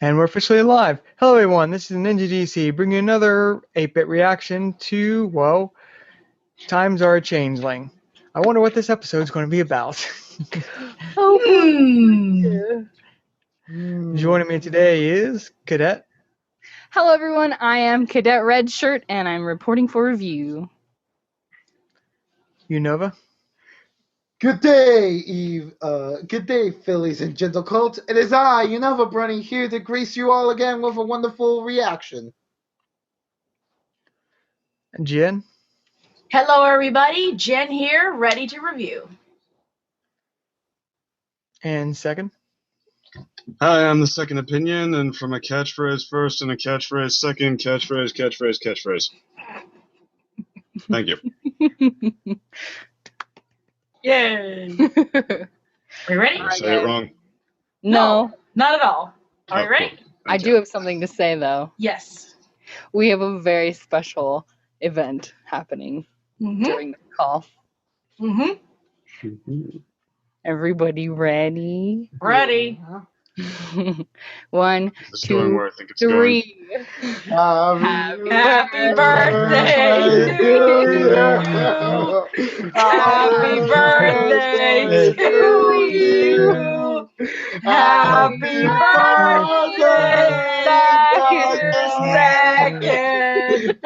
And we're officially live. Hello everyone, this is Ninja DC bringing another 8-bit reaction to, well, Times Are a Changeling. I wonder what this episode is going to be about. Joining me today is Cadet. Hello everyone, I am Cadet Redshirt and I'm reporting for review. Unova. Good day, Eve. Good day, Phillies and Gentle Colts. It is I, Unova Brunny, here to grace you all again with a wonderful reaction. Jenn. Hello everybody, Jen here, ready to review. And Second. Hi, I'm the Second Opinion, and from a catchphrase first and a catchphrase second, catchphrase. Thank you. Yay! Are you ready? Did I say it wrong? No, Not at all. Are you ready? Cool. I do have something to say though. Yes. We have a very special event happening during the call. Everybody ready? Ready. 1, Is this going 2, where I think it's going? 3. Happy birthday to you. Happy birthday to you. Happy birthday, second.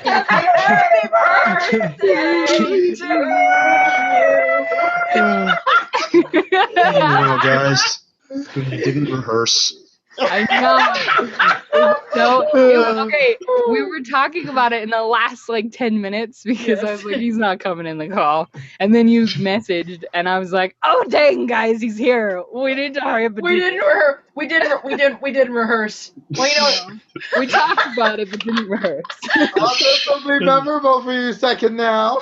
Happy birthday to you. Oh, guys, we didn't rehearse. I know. So, okay, we were talking about it in the last 10 minutes because I was like, he's not coming in the call. And then you messaged, and I was like, oh dang, guys, he's here. We need to hurry up. We didn't rehearse. Well, you know, we talked about it, but didn't rehearse. I'll do something memorable for you, Second now.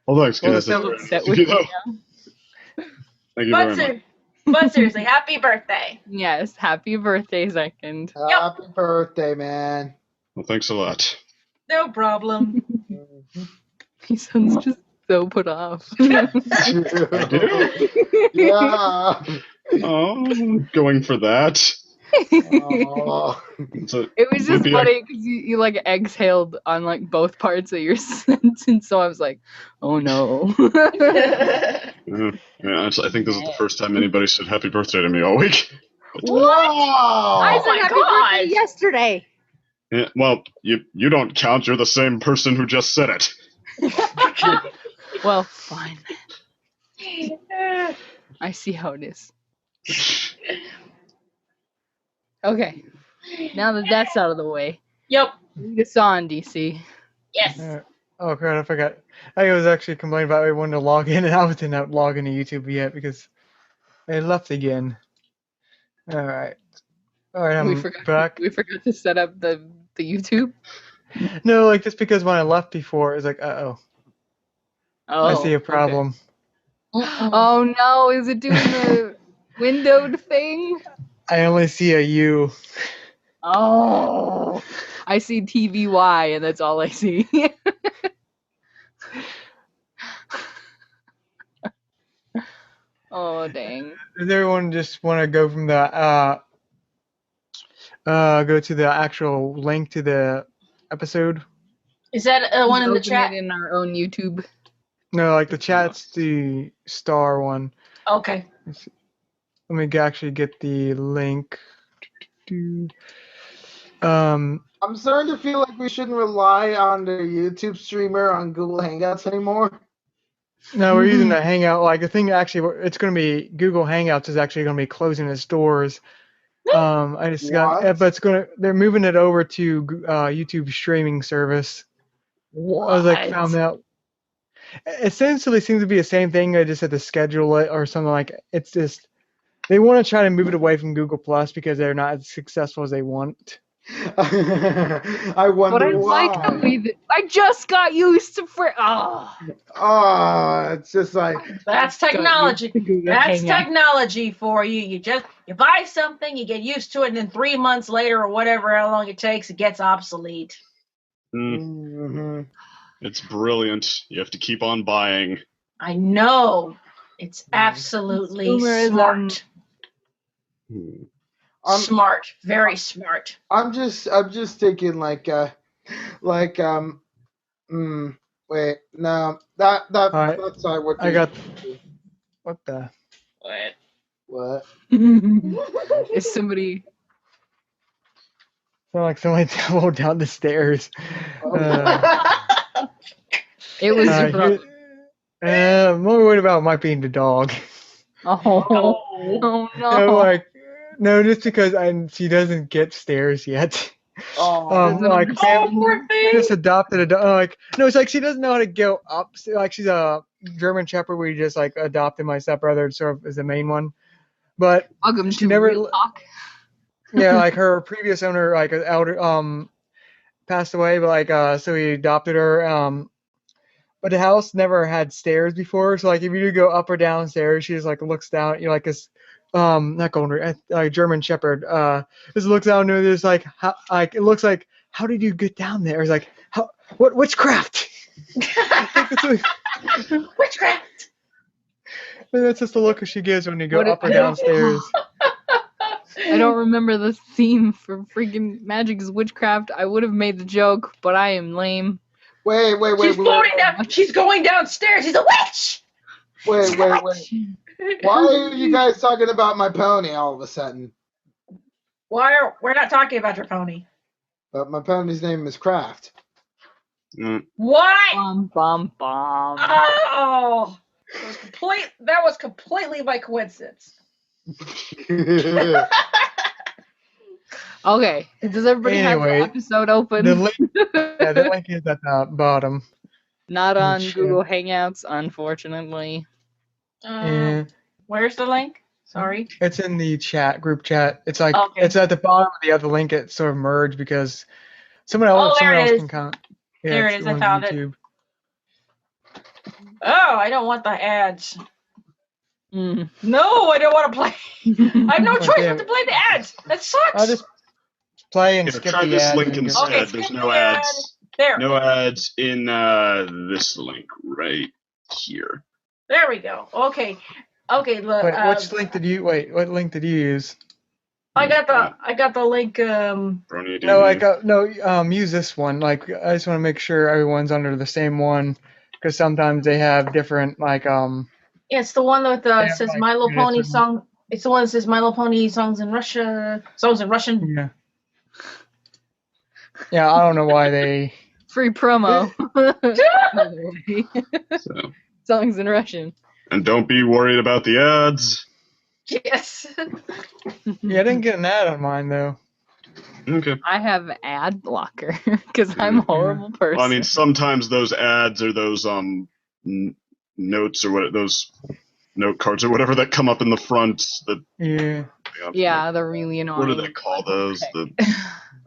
Well, thanks, guys. So upset with you now. Thank you very much. but seriously, happy birthday. Yes, happy birthday, Second. Happy birthday, man. Well, thanks a lot. No problem. He sounds just so put off. I do? Yeah. Oh, going for that. Oh. It was just funny because you exhaled on both parts of your sentence, so I was like, oh no. Yeah, I think this is the first time anybody said happy birthday to me all week. Wow. I Oh said my happy God. birthday yesterday. Yeah, well, you don't count. You're the same person who just said it. Well, fine. I see how it is. Okay. Now that that's out of the way, Yep. it's on, DC. Yes. Oh crap, I forgot. I was actually complaining about I wanted to log in, and I didn't log into YouTube yet because I left again. Alright, I'm back. We forgot to set up the YouTube. No, just because when I left before, it was like, uh-oh. Oh, I see a problem. Okay. Oh no, is it doing the windowed thing? I only see a U. Oh, I see TVY, and that's all I see. Oh dang! Does everyone just want to go from the go to the actual link to the epised? Is that one in the chat? Open it in our own YouTube. No, the chat's the star one. Okay. Let me actually get the link. I'm starting to feel like we shouldn't rely on the YouTube streamer on Google Hangouts anymore. No, we're using the Hangout. The thing actually, it's going to be Google Hangouts is actually going to be closing its doors. I just got, but they're moving it over to YouTube streaming service. What? I found out. Essentially, seems to be the same thing. I just had to schedule it or something it's just. They want to try to move it away from Google Plus because they're not as successful as they want. I wonder But I why. like how I just got used to Oh, it's just like That's technology. Google That's Hangout. technology for you. You buy something, you get used to it, and then 3 months later or whatever how long it takes, it gets obsolete. It's brilliant. You have to keep on buying. I know. It's absolutely Consumerism. smart. Smart, very smart. I'm just thinking wait, no, that's not what I got. What the? What? Is somebody? I feel like somebody tumbled down the stairs. It was I'm more worried about might being the dog. Oh no! No, just because she doesn't get stairs yet. Poor thing. Just adopted a dog. No, it's like she doesn't know how to go up. Like she's a German Shepherd. We just like adopted my stepbrother sort of as the main one, but Welcome she to never. Real Talk. Yeah, like her previous owner, like an elder, passed away, but so we adopted her. But the house never had stairs before, so like if you do go up or downstairs, she just like looks down. You're like this, not golden, German Shepherd. Just looks down and it's like, how, like it looks like, how did you get down there? It's like, what witchcraft? Witchcraft. And that's just the look she gives when you go up or downstairs. I don't remember the theme for freaking Magic is Witchcraft. I would have made the joke, but I am lame. Wait. She's going downstairs. She's a witch. Wait. Why are you guys talking about my pony all of a sudden? We're not talking about your pony? But my pony's name is Kraft. What? Bum. Oh, that was completely by coincidence. Okay, does everybody have the episode open? The link is at the bottom. Not on Google Hangouts, unfortunately. Where's the link? Sorry. It's in the group chat. It's like it's at the bottom of the other link. It's sort of merged because someone else can count. Yeah, there it is. I found it. Oh, I don't want the ads. No, I don't want to play. I have no choice but to play the ads. That sucks. I'll just play and skip try the this ads. link instead. Okay, there's no ads. There. No ads in this link right here. There we go. Okay. Look. Wait, which link did you? Wait, what link did you use? I got the link. Use this one. Like, I just want to make sure everyone's under the same one, because sometimes they have different It's the one that says My Little Pony song. It's the one that says My Little Pony songs in Russia. Songs in Russian. Yeah. Yeah, I don't know why they. Free promo. So. Songs in Russian. And don't be worried about the ads. Yes. Yeah, I didn't get an ad on mine though. Okay. I have ad blocker because I'm a horrible person. Well, I mean, sometimes those ads are those notes or those note cards or whatever that come up in the front. Yeah, they're really annoying. What do they call those?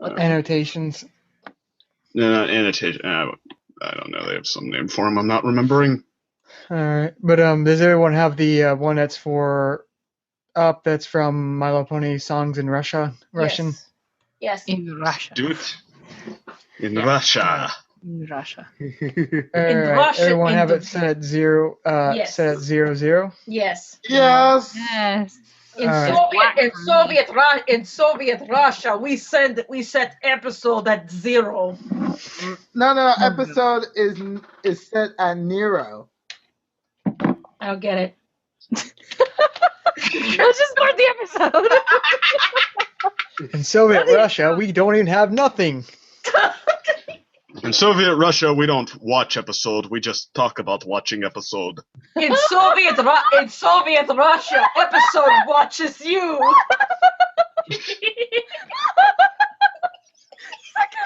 Annotations. No, not annotation. I don't know. They have some name for them. I'm not remembering. All right, but does everyone have the one that's that's from My Little Pony songs in Russian? Yes. In Russia. Do it. In Russia. In Russia. Right. Everyone have it set at 0. Yes. Set at 00. Yes. Yes. Yes. In Soviet Russia, we set episode at 0. No. Episode is set at Nero. I don't get it. Let's just start the episode. In Soviet Russia, we don't even have nothing. In Soviet Russia, we don't watch episode. We just talk about watching episode. In Soviet Russia, episode watches you.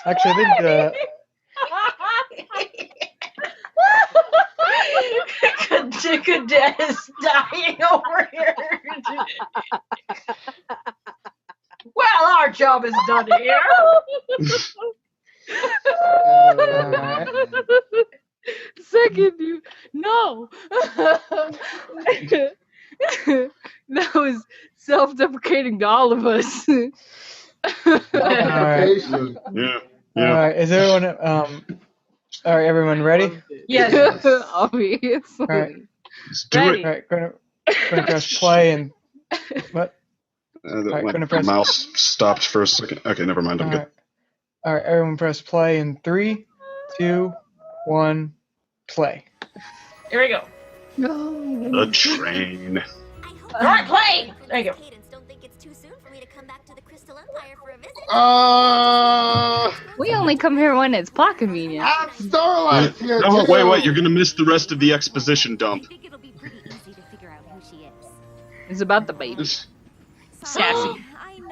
Actually, I think Cadet is dying over here. Well, our job is done here. Second, no. That was self-deprecating to all of us. All right. Yeah. All right. Is everyone? All right. Everyone ready? Yes. Obviously. All right. Let's do Ready. it. All right. Going to press play and what? Alright, My gonna press. mouse stopped for a second. Okay, never mind. I'm good. Alright, everyone press play in 3, 2, 1, play. Here we go. The train. Alright, play! There you go. We only come here when it's plot convenient. I'm Starlight here No, too. wait, you're gonna miss the rest of the exposition dump. It's about the baby. Sassy.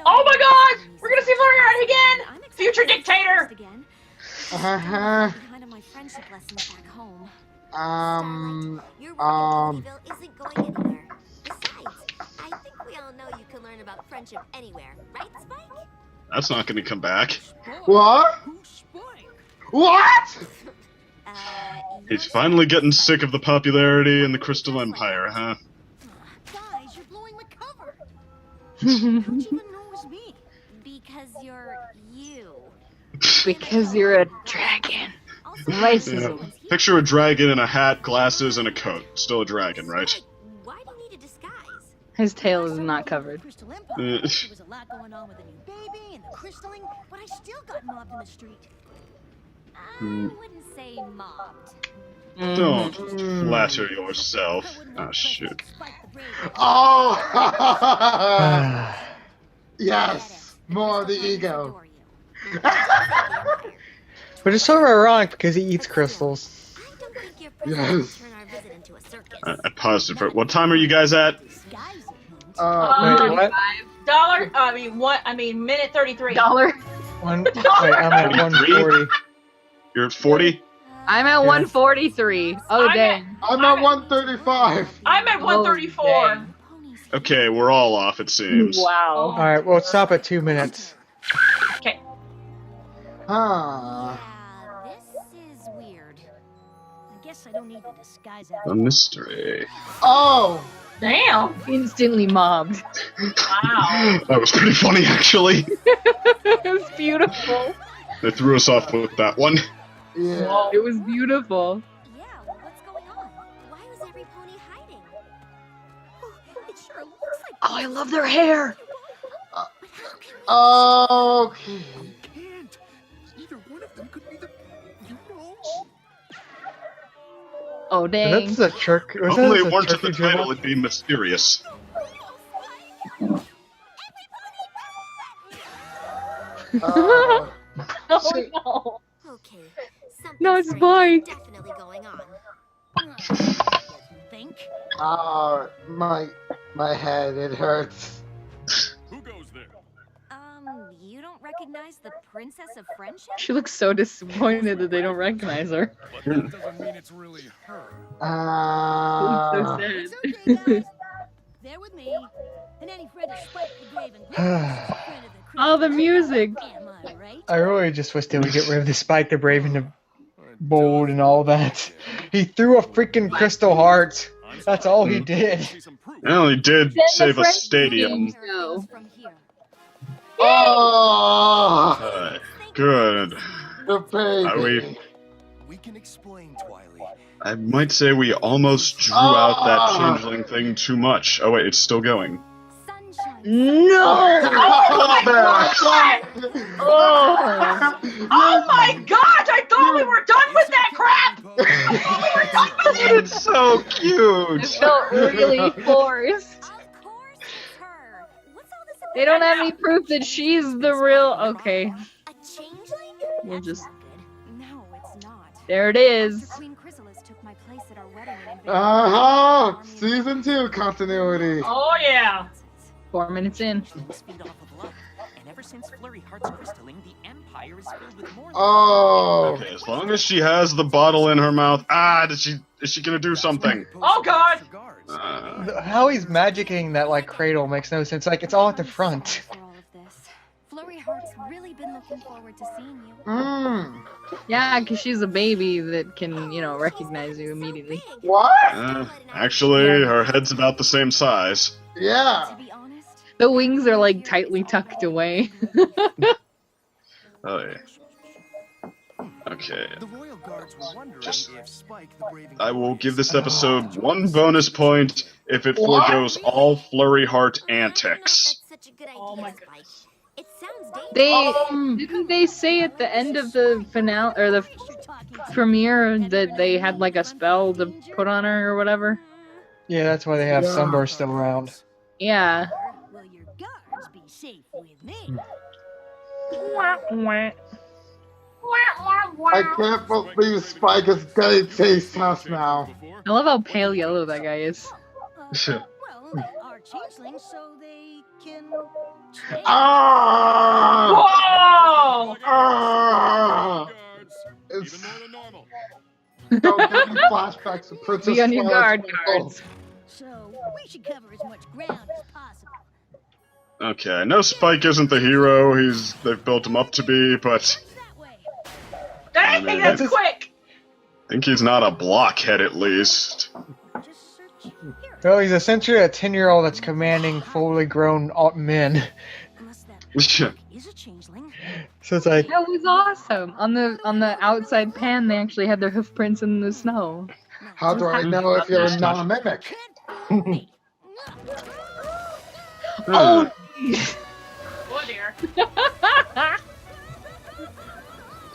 Oh my god! We're gonna see Flurry Heart again! Future dictator! Uh-huh. That's not gonna come back. What? What? He's finally getting sick of the popularity in the Crystal Empire, huh? Guys, you're blowing my cover. How'd you even know it was me? Because you're you. Because you're a dragon. Racism. Yeah. Picture a dragon in a hat, glasses, and a coat. Still a dragon, right? Why do you need a disguise? His tail is not covered. Crystal Empire. There was a lot going on with the new baby and the crystalling, but I still got mobbed in the street. I wouldn't say mobbed. Don't flatter yourself. Ah, shoot. Oh! Yes! More of the ego. But it's so ironic because he eats crystals. Yes. I paused it for. What time are you guys at? Wait, what? Minute 33. Wait, I'm at 140. You're at 40? I'm at 143. Oh, dang. I'm at 135. I'm at 134. Oh, Okay, we're all off, it seems. wow. Alright, well, stop at 2 minutes. Okay. Huh. Yeah, this is weird. I guess I don't need the disguise A mystery. Oh! Damn. Instantly mobbed. Wow. That was pretty funny, actually. It was beautiful. They threw us off with that one. Yeah. It was beautiful. Yeah, what's going on? Why was every pony hiding? Oh, it sure looks like. Oh, I love their hair. Okay. Can't. Either one of them could be the. You know. Oh, dang. That's a trick. If only it weren't at the title, it'd be mysterious. Oh, Shit. no. Okay. No, it's Spike. Definitely going on. Think? My head, it hurts. Who goes there? You don't recognize the Princess of Friendship? She looks so disappointed that they don't recognize her. But that doesn't mean it's really her. So sad. It's okay, guys. They're with me. And any friend of Spike the Brave and Griffin is a friend of the Oh, the music. Am I right? I really just wish they would get rid of the Spike the Brave and the Bold and all that. He threw a freaking crystal heart. That's all he did. Well, he did save a stadium. From here. Oh! Good. The baby. We can explain, Twiley. I might say we almost drew out that changeling thing too much. Oh wait, it's still going. Sunshine. No! Oh my god! Oh. Oh my god! I thought we were done with that crap! I thought we were done with it! It's so cute. It felt really forced. Of course it's her. What's all this about? They don't have any proof that she's the real. Okay, A changeling? we'll just. No, it's not. There it is. Queen Chrysalis took my place at our wedding and invaded Uh-huh! Season 2 continuity. Oh yeah! 4 minutes in. Speed off of luck, and ever since Flurry Heart's crystalling, the Empire is filled with more. Oh! Okay, as long as she has the bottle in her mouth. Is she gonna do something? Oh, God! How he's magicking that like cradle makes no sense. Like it's all at the front. For all of this. Flurry Heart's really been looking forward to seeing you. Mmm. Yeah, because she's a baby that can, recognize you immediately. What? Actually, her head's about the same size. Yeah. To be honest, The wings are like tightly tucked away. Oh yeah. Okay. The royal guards were wondering Just- if Spike the Brave and I will give this episode 1 bonus point if it forgoes all Flurry Heart antics. such a good Oh my Spike. goodness. It sounds dangerous. Didn't they say at the end of the finale or the premiere that they had like a spell to put on her or whatever? Yeah, that's why they have Sunburst still around. Yeah. Will your guards be safe with me? I can't believe Spike is getting taste test now. I love how pale yellow that guy is. Well, they are changelings, so they can change. Ah! Whoa! Ah! Even more than normal. Don't give me flashbacks of Princess Be on your guard, Twilight's guards. So we should cover as much ground as possible. Okay, I know Spike isn't the hero they've built him up to be, but That way. Dang, that's quick! I think he's not a blockhead at least. Just search here. Well, he's essentially a 10-year-old that's commanding fully grown men. Unless that Yeah. is a changeling. So it's like, That was awesome. On the outside pan, they actually had their hoof prints in the snow. How do I know if you're a non-mimic? Can't fool me. Oh. Oh dear.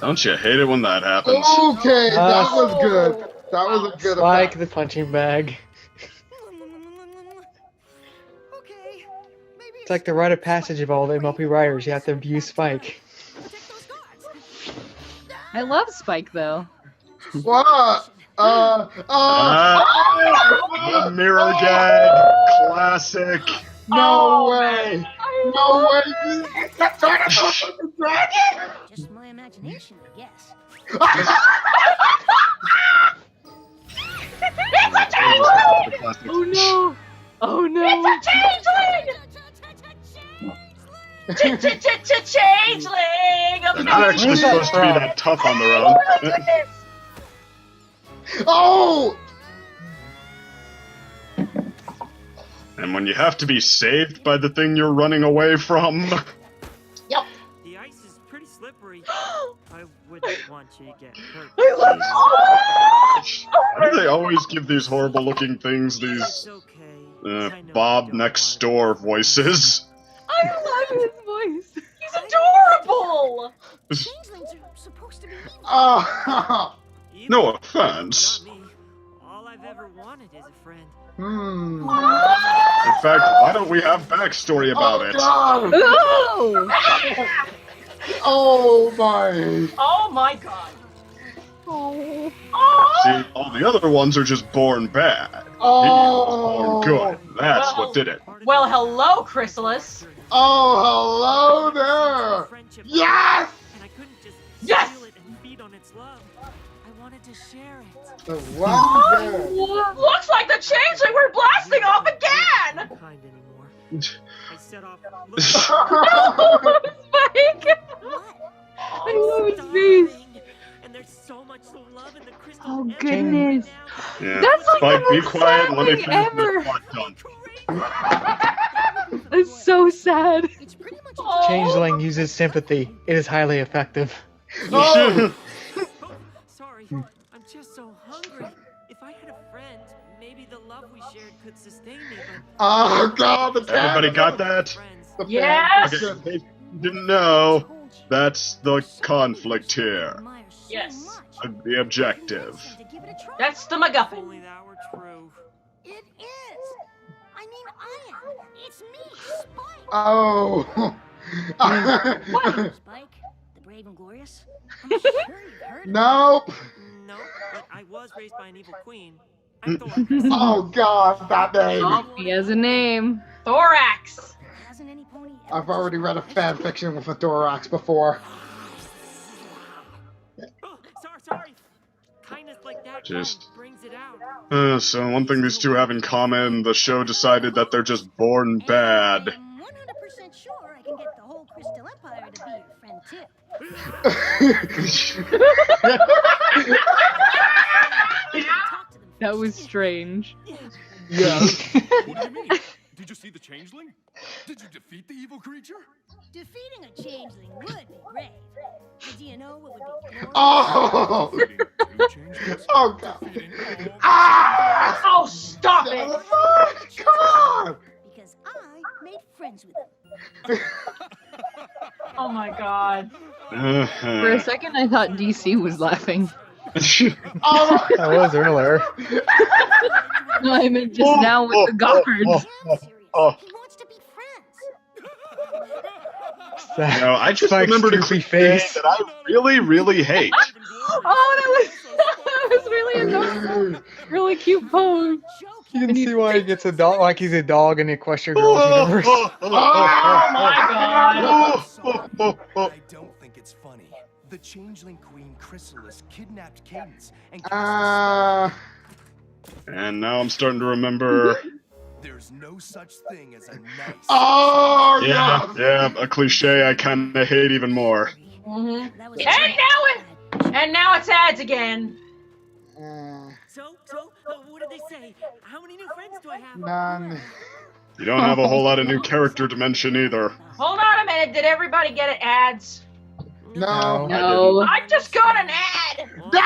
Don't you hate it when that happens? Okay, that was good. That was a good Spike effect. the punching bag. Okay, maybe It's like the rite of passage of all the MLP writers. You have to abuse Spike. I love Spike though. What? The mirror gag, classic. No way! No way! just my imagination, I guess. Oh no! Oh no! It's a changeling! Changeling! They're not actually supposed to be that tough on their own. Oh! And when you have to be saved by the thing you're running away from. Yep. The ice is pretty slippery. I wouldn't want you to get hurt. Why do they always give these horrible looking things It's these okay. I know Bob you don't next wanna- door voices? I love his voice. He's adorable! Changelings are supposed to be evil. Oh! Evil? No offense. Not me. All I've ever wanted is a friend. Hmm. In fact, why don't we have backstory about Oh, it? God! Oh! Oh, my. Oh my god. Oh. See, all the other ones are just born bad. Oh. He was born good. That's Well- what did it. Well, hello, Chrysalis. Oh, hello there! Friendship. Yes! And I couldn't just Yes! steal it and feed on its love. I wanted to share it. The one there. Looks like the changeling we're blasting off again! Not kind anymore. I set off. Spike! I love his face. And there's so much love in the crystal. Oh empire goodness. Yeah. That's like Spike, the be most quiet sad and let me thing finish ever. this part done. That's so sad. It's pretty much Oh. Changeling uses sympathy. It is highly effective. Oh! Sorry, I'm just so hungry. If I had a friend, maybe the love we shared could sustain me, but Oh, God, the Everybody got that? friends. The Yes! Okay, in case you didn't know, that's the conflict here. Yes. The objective. That's the MacGuffin. Only that were true. It is. I mean, I am. It's me, Spike. Oh. Spike, the brave and glorious. I'm sure you've heard. Nope. No, but I was raised by an evil queen. I thought Oh, God, that name. Oh, he has a name. Thorax. Hasn't any pony ever I've already read a fan fiction with a thorax before. Oh, sorry. Kindness like that Just- brings it out. So one thing these two have in common, the show decided that they're just born bad. I'm 100% sure I can get the whole Crystal Empire to be your friend too. Talk to them. That was strange. Yeah. What do you mean? Did you see the changeling? Did you defeat the evil creature? Defeating a changeling would be brave. But do you know what would be glorious? Oh. Defeating two changelings? Oh, God. Defeating all Ah! Oh, stop it! God! Because I made friends with them. Oh my god. For a second, I thought DC was laughing. Oh, That was earlier. No, I meant just now with the guards. I'm serious. He wants to be friends. No, I just Spike's remembered a droopy cliche face. that I really, really hate. Oh, that was really annoying. Really cute pose. You can see why he gets a dog, like he's a dog in the Equestria Girls universe. Oh my god. I don't think it's funny. The Changeling Queen Chrysalis kidnapped Cadence and And now I'm starting to remember. there's no such thing as a nice. oh, Yeah, a cliche I kind of hate even more. Mm-hmm. That was And now it's ads again. So, what did they say? How many new friends do I have? none. You don't have a whole lot of new character dimension either. Hold on a minute. Did everybody get it? Ads? No. No. I just got an ad. No!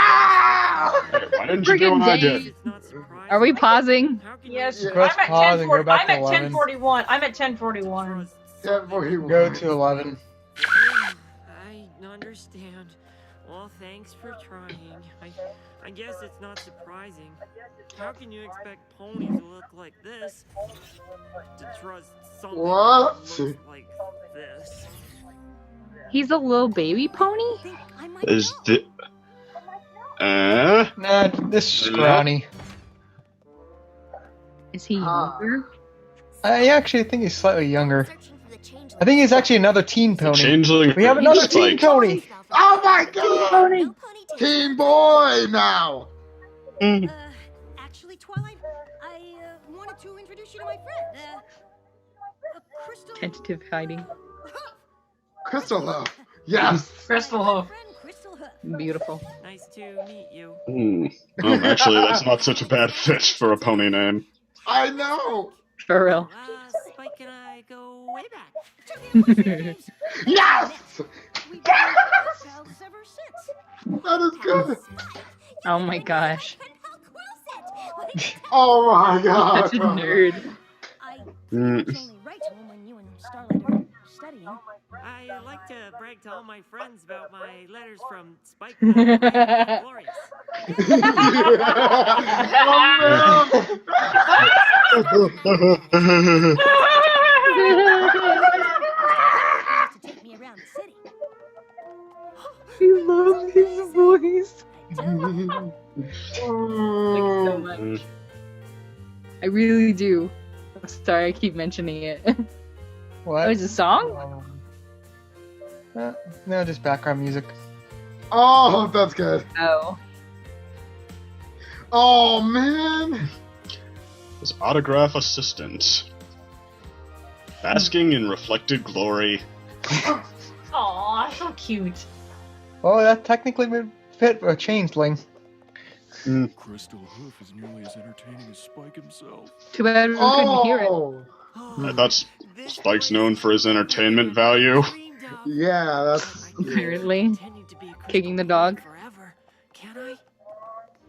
Why didn't you do what I did? It's not surprising. are we pausing? Yes. Yeah. Press I'm at pause and go 10:40. back I'm to at 11. 10:41. I'm at 10:41. 10:41. Go to 11. I understand. Well, thanks for trying. I guess it's not surprising. How can you expect ponies to look like this? To trust something What? that looks like this? He's a little baby pony? I think I might Is know. the Nah, this is scrawny. Is he Ah. younger? I actually think he's slightly younger. Searching for the changeling. I think he's actually another teen pony. Changeling? We have another Spike. teen pony. Oh my god! No pony takes Team boy now! Actually, Twilight, I wanted to introduce you to my friend. Crystal. Tentative hiding. Crystal Love. Yes! Crystal Hoof. Friend Crystal Hoof. Beautiful. Nice to meet you. Actually, that's not such a bad fit for a pony name. I know! For real. Spike and I go way back. Yes! We've been ourselves ever since. That is good! Oh my gosh. Oh my god! Such a nerd. I figured it's only right to him when you and Starlight are studying. I like to brag to all my friends about my letters from Spike. Glorious. To take me around the city. He loves his voice. I do. So much. I really do. I'm sorry, I keep mentioning it. What? Oh, is it a song? No, just background music. Oh, that's good. Oh. Oh man! His autograph assistant. Basking in reflected glory. Aw, so cute. Oh, that technically would fit a changeling. Crystal Hoof is nearly as entertaining as Spike himself. Too bad we couldn't hear it. Oh! I thought Spike's known for his entertainment value. Yeah, that's. Apparently. Kicking the dog. Forever. Can I?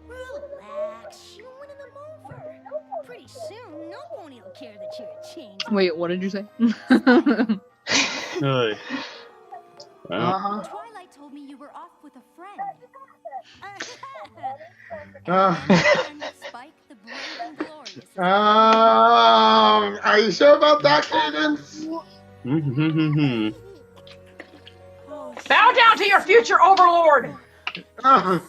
Relax, you're winning them over. Pretty soon, no pony will care that you're a change. Wait, what did you say? Well, Uh-huh. Twilight told me you were off with a friend. And Spike the brave and glorious. Are you sure about that, Cadence? Bow down to your future overlord. Okay.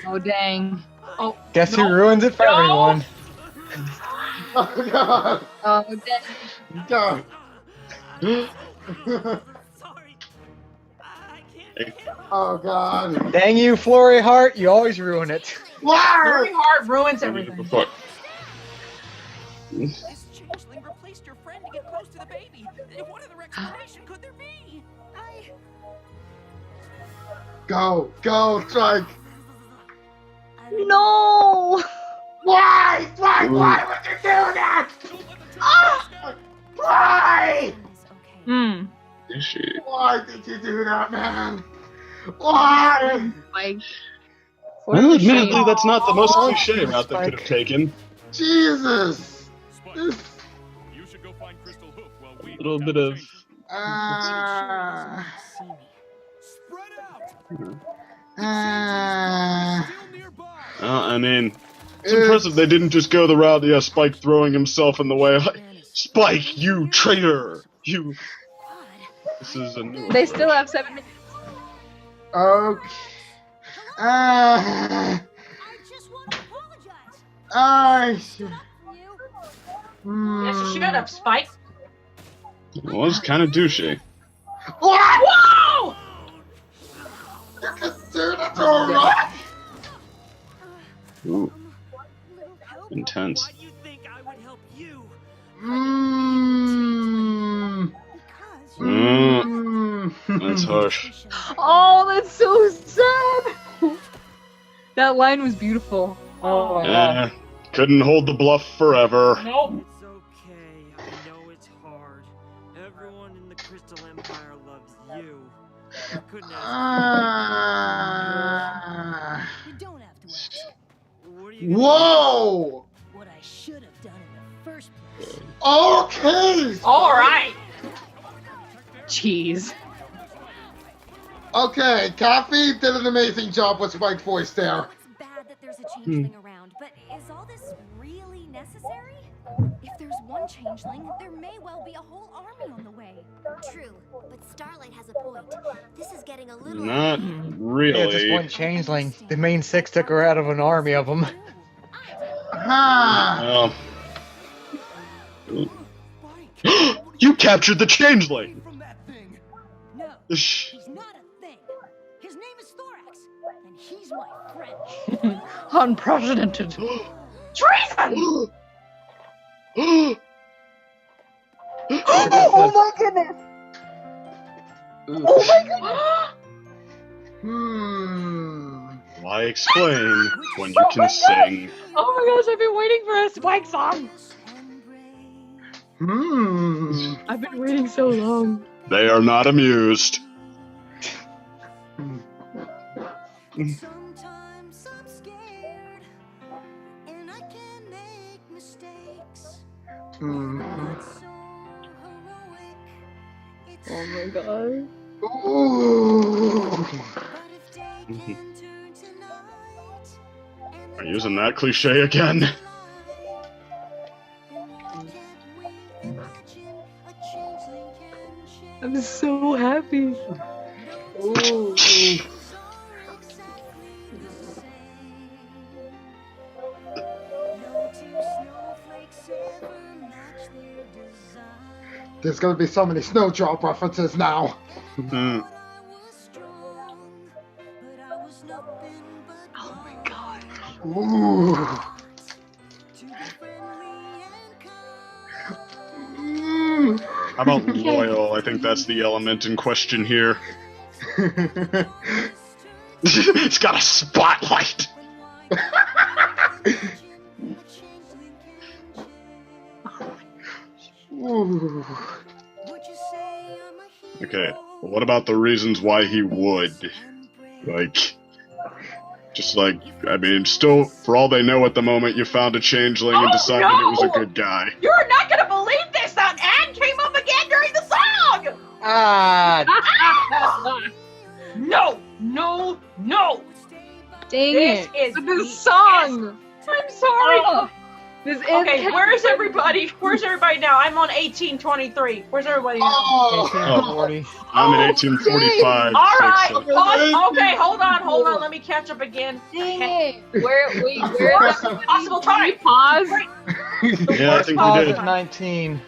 Oh, dang. Oh, Guess no. who ruins it for No. everyone? Oh god. Oh, dang. God. Sorry. I can't. Oh god. Dang you, Flory Hart, you always ruin it. Very Wow. hard ruins everything. Fuck. This changeling replaced your friend to get close to the baby. What other explanation could there be? Go, Strike. No! Why? Why would you do that? Why? Hmm. Is she? Why did you do that, man? Why? Like. Well, admittedly, that's not the most cliche route they could have taken. Jesus. Spike, you should go find Crystal Hoof while we A little bit of. Spread out. Still nearby. I mean, it's impressive they didn't just go the route, yeah, Spike throwing himself in the way. Like, Spike, you traitor! You. This is a new They approach. still have 7 minutes. Okay. I just want to apologize. Yes, shut up, Spike. It was kind of douchey. What? Whoa! You consider that a rock? Ooh. Intense. Why do you think I would help you? That's harsh. Oh, that's so sad. That line was beautiful. Oh my god. Couldn't hold the bluff forever. Nope. It's okay. I know it's hard. Everyone in the Crystal Empire loves you. I couldn't You don't have to ask. What are you gonna Whoa! What I should have done in the first place. Okay! All right. Jeez. Okay, Kathy did an amazing job with Spike's voice there. It's bad that there's a changeling around, but is all this really necessary? If there's one changeling, there may well be a whole army on the way. True, but Starlight has a point. This is getting a little... Not Yeah, just really. one changeling. The main six took her out of an army of them. Ha! Well. You captured the changeling! From that thing. No, Shh. he's not a thing. His name is Thorax, and he's my friend. Unprecedented. Treason! Oh my goodness. Oh my goodness. Why explain when you can sing? Oh my gosh, I've been waiting for a Spike song. I've been waiting so long. They are not amused. Sometimes I'm scared, and I can make mistakes. Not so heroic. It's Oh my god. but if day can turn to night, and Are you using that cliche again? then why can't we imagine a changeling can change? I'm so happy. Exactly the same. No two snowflakes ever match their design. There's gonna be so many Snowdrop references now. Hmm. I was strong, but I was nothing but Oh my god. Ooh. to be friendly and kind. How about loyal? I think that's the element in question here. It's got a spotlight! Ooh. Okay, well, what about the reasons why he would? Like, just like, I mean, still, for all they know at the moment, you found a changeling and decided it was a good guy. You're not gonna believe this! That ad came up again during the song! No! No! No! Dang This it. is But this BS. song. I'm sorry. Oh. This is Okay, where's everybody? Where's everybody now? I'm on 1823. Where's everybody now? Oh. 1840. I'm in 1845. All right. so- Pause. Okay, hold on. Let me catch up again. Dang it. Where Possible time. pause? Yeah, I think we Pause did. at 19.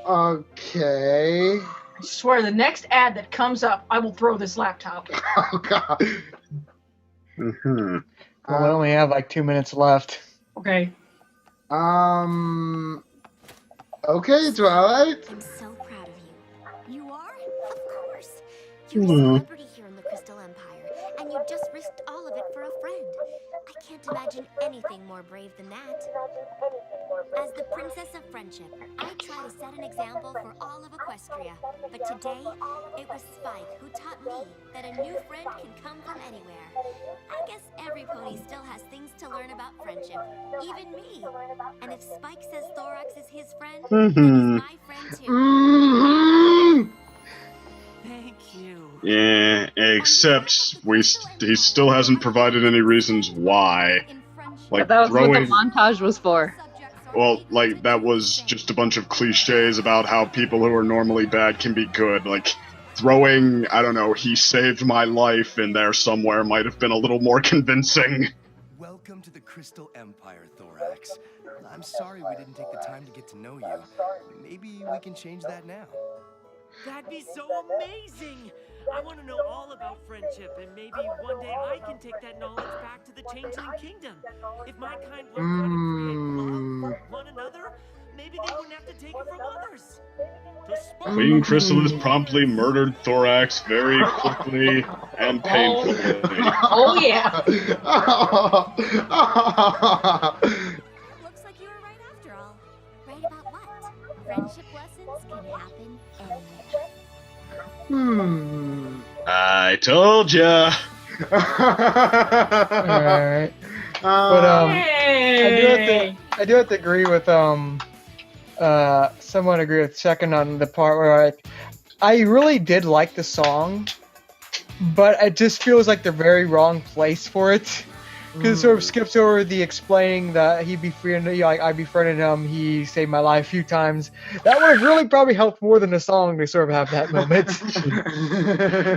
Okay. I swear, the next ad that comes up, I will throw this laptop. Oh god. Mhm. Well, we only have like 2 minutes left. Okay. Okay, Twilight. I'm so proud of you. You are? Of course. You're a celebrity here in the Crystal Empire, and you just risked all of it for a friend. I can't imagine anything more brave than that. As the Princess of Friendship, I try to set an example for all of Equestria. But today, it was Spike who taught me that a new friend can come from anywhere. I guess every pony still has things to learn about friendship, even me. And if Spike says Thorax is his friend, then he's my friend too. Thank you. Yeah, except he still hasn't provided any reasons why. Like that was what the throwing. montage was for. Well, like that was just a bunch of cliches about how people who are normally bad can be good. Like throwing, I don't know, he saved my life in there somewhere might have been a little more convincing. Welcome to the Crystal Empire, Thorax. I'm sorry we didn't take the time to get to know you. Maybe we can change that now. That'd be so amazing! I want to know all about friendship, and maybe one day I can take that knowledge back to the Changeling Kingdom. If my kind learned how to create love for one another, maybe they wouldn't have to take it from others. Queen Chrysalis promptly murdered Thorax very quickly and painfully. Oh yeah. Looks like you were right after all. Right about what? Friendship lessons can happen anywhere. I told ya. Alright. But I do have to agree with somewhat agree with second on the part where I really did like the song, but it just feels like the very wrong place for it. Because it sort of skips over the explaining that he befriended, I befriended him, he saved my life a few times. That would have really probably helped more than the song to sort of have that moment.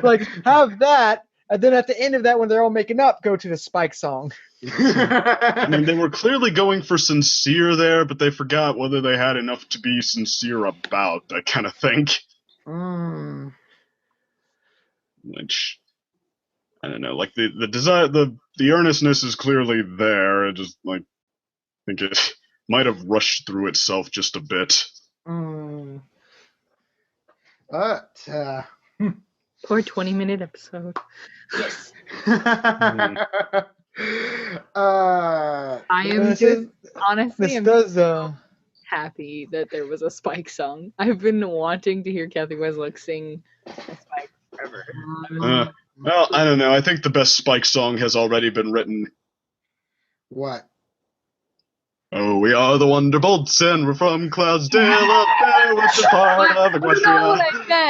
Like, have that, and then at the end of that, when they're all making up, go to the Spike song. I mean, they were clearly going for sincere there, but they forgot whether they had enough to be sincere about, I kind of think. Which, I don't know, like the desire, the earnestness is clearly there. I just like think it might have rushed through itself just a bit. But Poor 20-minute episode. Yes. I am just honestly happy that there was a Spike song. I've been wanting to hear Kathy Weslock sing a Spike forever. Well, I don't know. I think the best Spike song has already been written. What? Oh, we are the Wonderbolts, and we're from Cloudsdale up there with the part of Equestria.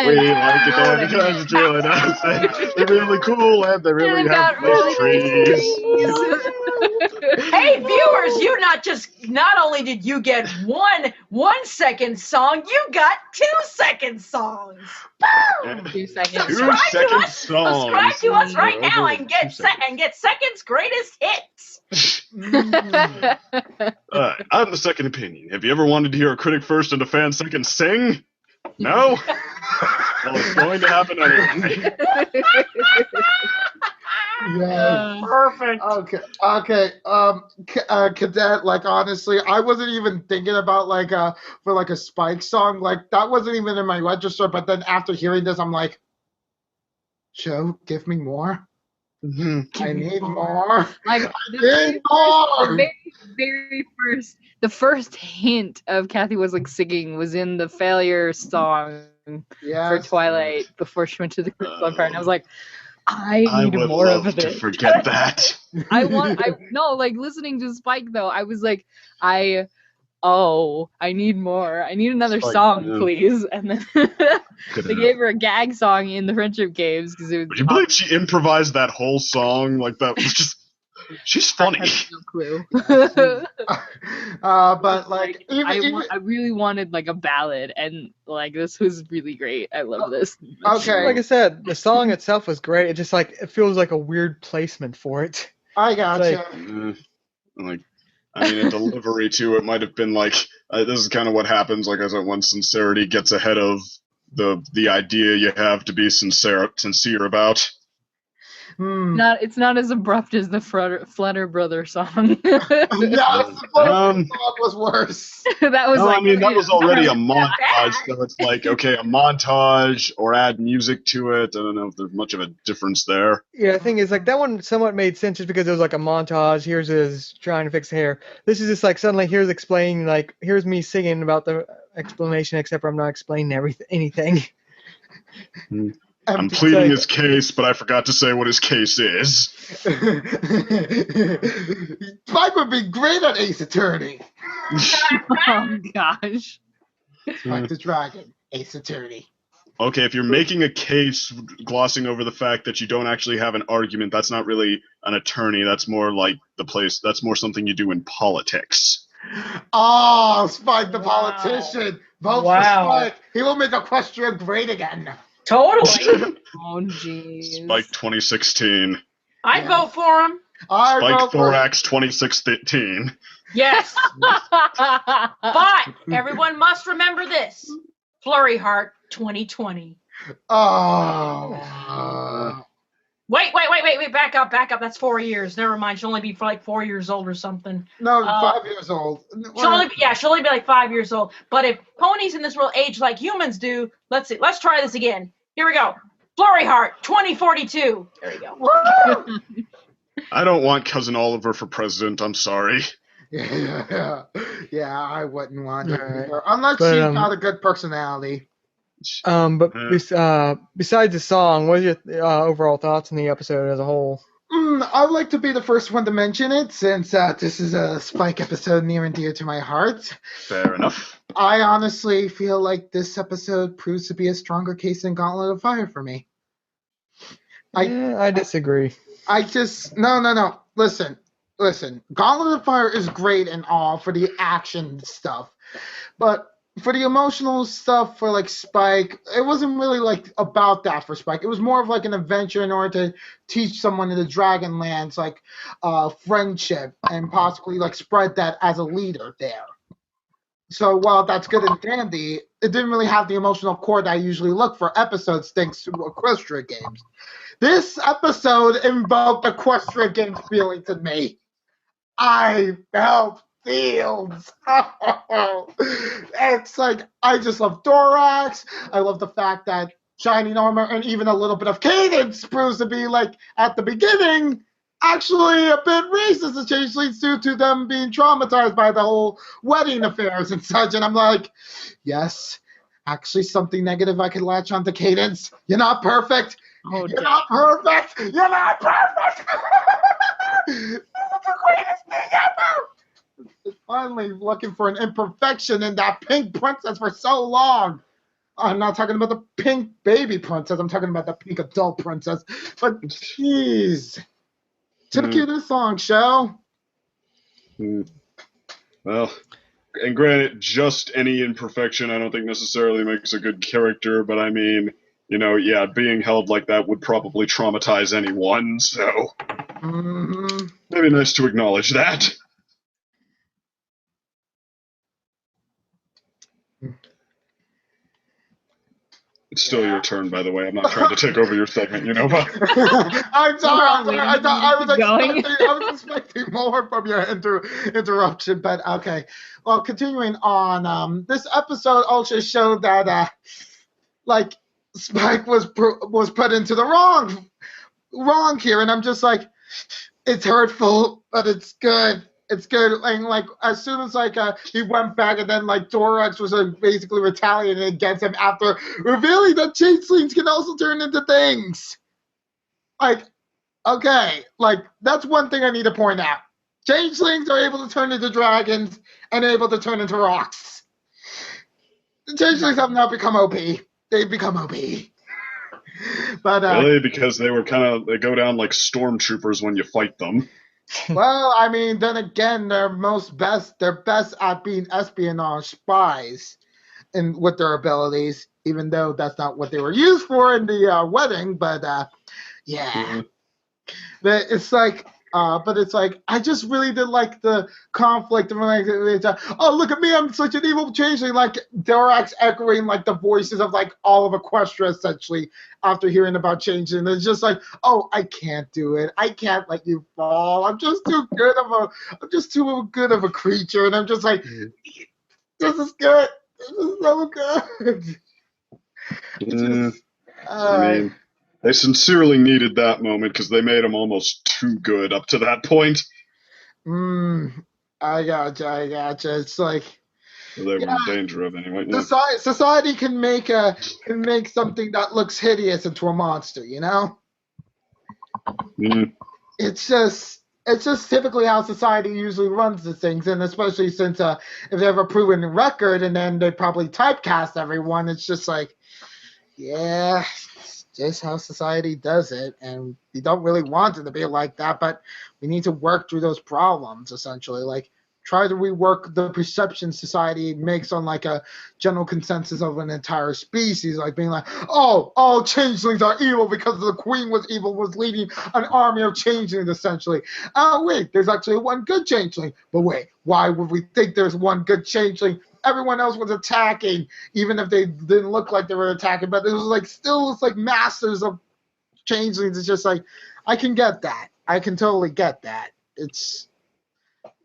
We like it there because it's really nice, and they're really cool, and they really have nice trees. Hey viewers, not only did you get 1 second song, you got 2 second songs. Boom! 2 seconds. Subscribe to us right now and get Second's greatest hits. I'm the second opinion. Have you ever wanted to hear a critic first and a fan second sing? No? Well, it's going to happen anyway. Yeah. Perfect. Okay. Cadet, like honestly, I wasn't even thinking about for a Spike song. Like that wasn't even in my register. But then after hearing this, I'm like, show, give me more. I need more. Like the first hint of Kathy was like singing was in the Failure song for Twilight before she went to the Crystal Empire, and I was like, I need more of this. To forget that. Listening to Spike though, I was like, I need more. I need another song, please. And then they gave her a gag song in the Friendship Games because it was. Would you believe she improvised that whole song like that? Was just. She's funny. I have no clue. But like, I really wanted like a ballad, and like this was really great. I love this. Okay. Like I said, the song itself was great. It just it feels like a weird placement for it. I gotcha. I mean, a delivery to it might have been like, this is kind of what happens, like, as when sincerity gets ahead of the idea you have to be sincere about. It's not as abrupt as the Flutter Brother song. Yes, the song was worse. That was I mean, that was already a montage, so it's like, okay, a montage or add music to it. I don't know if there's much of a difference there. Yeah, the thing is, like, that one somewhat made sense just because it was like a montage. Here's his trying to fix hair. This is just like suddenly here's explaining, like, here's me singing about the explanation, except for I'm not explaining anything. I'm pleading his case, but I forgot to say what his case is. Spike would be great at Ace Attorney. Oh gosh. Spike the Dragon, Ace Attorney. Okay, if you're making a case glossing over the fact that you don't actually have an argument, that's not really an attorney. That's more like that's more something you do in politics. Oh, Spike the politician. Vote for Spike. He will make Equestria great again. Totally. Oh, jeez. Spike 2016. I vote for him. Spike Thorax 2016. Yes. But everyone must remember this. Flurry Heart 2020. Oh. Wait. Back up. That's 4 years. Never mind. She'll only be like 4 years old or something. No, 5 years old. She'll only be like 5 years old. But if ponies in this world age like humans do, let's see. Let's try this again. Here we go. Flurry Heart 2042. There you go. I don't want Cousin Oliver for president. I'm sorry. Yeah, I wouldn't want her either. Unless she's got a good personality. But besides the song, what are your overall thoughts on the episode as a whole? I'd like to be the first one to mention it, since this is a Spike episode near and dear to my heart. Fair enough. I honestly feel like this episode proves to be a stronger case than Gauntlet of Fire for me. I disagree. No. Listen. Gauntlet of Fire is great and all for the action stuff, but for the emotional stuff for like Spike, it wasn't really like about that for Spike. It was more of like an adventure in order to teach someone in the Dragonlands like friendship and possibly like spread that as a leader there. So while that's good and dandy, it didn't really have the emotional core that I usually look for episodes thanks to Equestria games. This episode invoked Equestria games feelings in me. I felt feels. It's like, I just love Thorax. I love the fact that Shining Armor and even a little bit of Cadence proves to be, like, at the beginning, actually a bit racist to Changelings due to them being traumatized by the whole wedding affairs and such. And I'm like, yes, actually something negative I could latch onto Cadence. You're not perfect. You're not perfect. You're not perfect. You're the greatest thing ever. Finally looking for an imperfection in that pink princess for so long. I'm not talking about the pink baby princess. I'm talking about the pink adult princess. But jeez. To the cue this song, show. Well, and granted, just any imperfection I don't think necessarily makes a good character, but I mean, you know, yeah, being held like that would probably traumatize anyone, so maybe nice to acknowledge that. It's still your turn, by the way. I'm not trying to take over your segment, you know. But I'm sorry. I was expecting more from your interruption, but okay. Well, continuing on, this episode also showed that, like, Spike was put into the wrong here, and I'm just like, it's hurtful, but it's good. It's good. And like as soon as he went back, and then like Thorax was basically retaliating against him after revealing that changelings can also turn into things. Like, okay, like that's one thing I need to point out. Changelings are able to turn into dragons and able to turn into rocks. The changelings have not become OP. They've become OP. But really, because they go down like stormtroopers when you fight them. Well, I mean, then again, they're best at being espionage spies, and with their abilities. Even though that's not what they were used for in the wedding, but yeah. But it's like But it's like I just really did like the conflict and like, oh look at me, I'm such an evil changeling, like Thorax echoing like the voices of like all of Equestria essentially after hearing about changeling. It's just like, oh, I can't do it. I can't let you fall. I'm just too good of a creature, and I'm just like, this is good. This is so good. I mean, they sincerely needed that moment because they made him almost too good up to that point. I gotcha. It's like They were in danger of anyway. Yeah. Society can make something that looks hideous into a monster, you know? It's just typically how society usually runs the things, and especially since if they have a proven record and then they probably typecast everyone, it's just like, yeah, it's just how society does it, and we don't really want it to be like that, but we need to work through those problems, essentially. Like, try to rework the perception society makes on like a general consensus of an entire species, like being like, oh, all changelings are evil because the queen was evil, was leading an army of changelings, essentially. Oh, wait, there's actually one good changeling. But wait, why would we think there's one good changeling? Everyone else was attacking, even if they didn't look like they were attacking. But it was like still, it's like masters of changelings. It's just like, I can get that. I can totally get that. It's,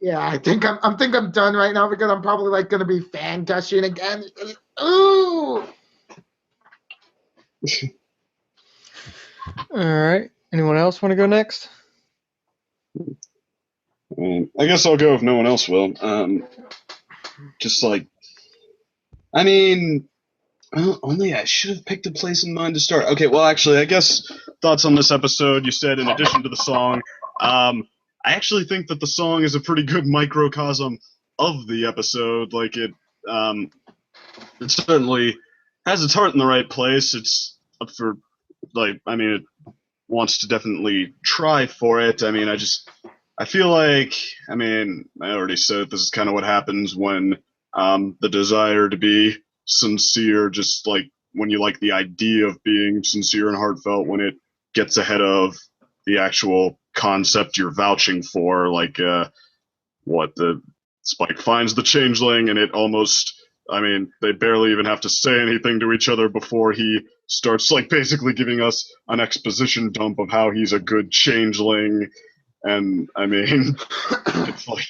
yeah, I think I'm done right now because I'm probably like gonna be fan gushing again. Ooh. All right. Anyone else want to go next? I guess I'll go if no one else will. Just like, I mean, only I should have picked a place in mind to start. Okay, well, actually, I guess thoughts on this episode. You said in addition to the song, I actually think that the song is a pretty good microcosm of the episode. Like it certainly has its heart in the right place. It's up for, like, I mean, it wants to definitely try for it. I mean, I feel like, I mean, I already said this is kind of what happens when the desire to be sincere, just like when you like the idea of being sincere and heartfelt, when it gets ahead of the actual concept you're vouching for, like what the Spike finds the changeling, and it almost, I mean, they barely even have to say anything to each other before he starts like basically giving us an exposition dump of how he's a good changeling. And I mean, it's like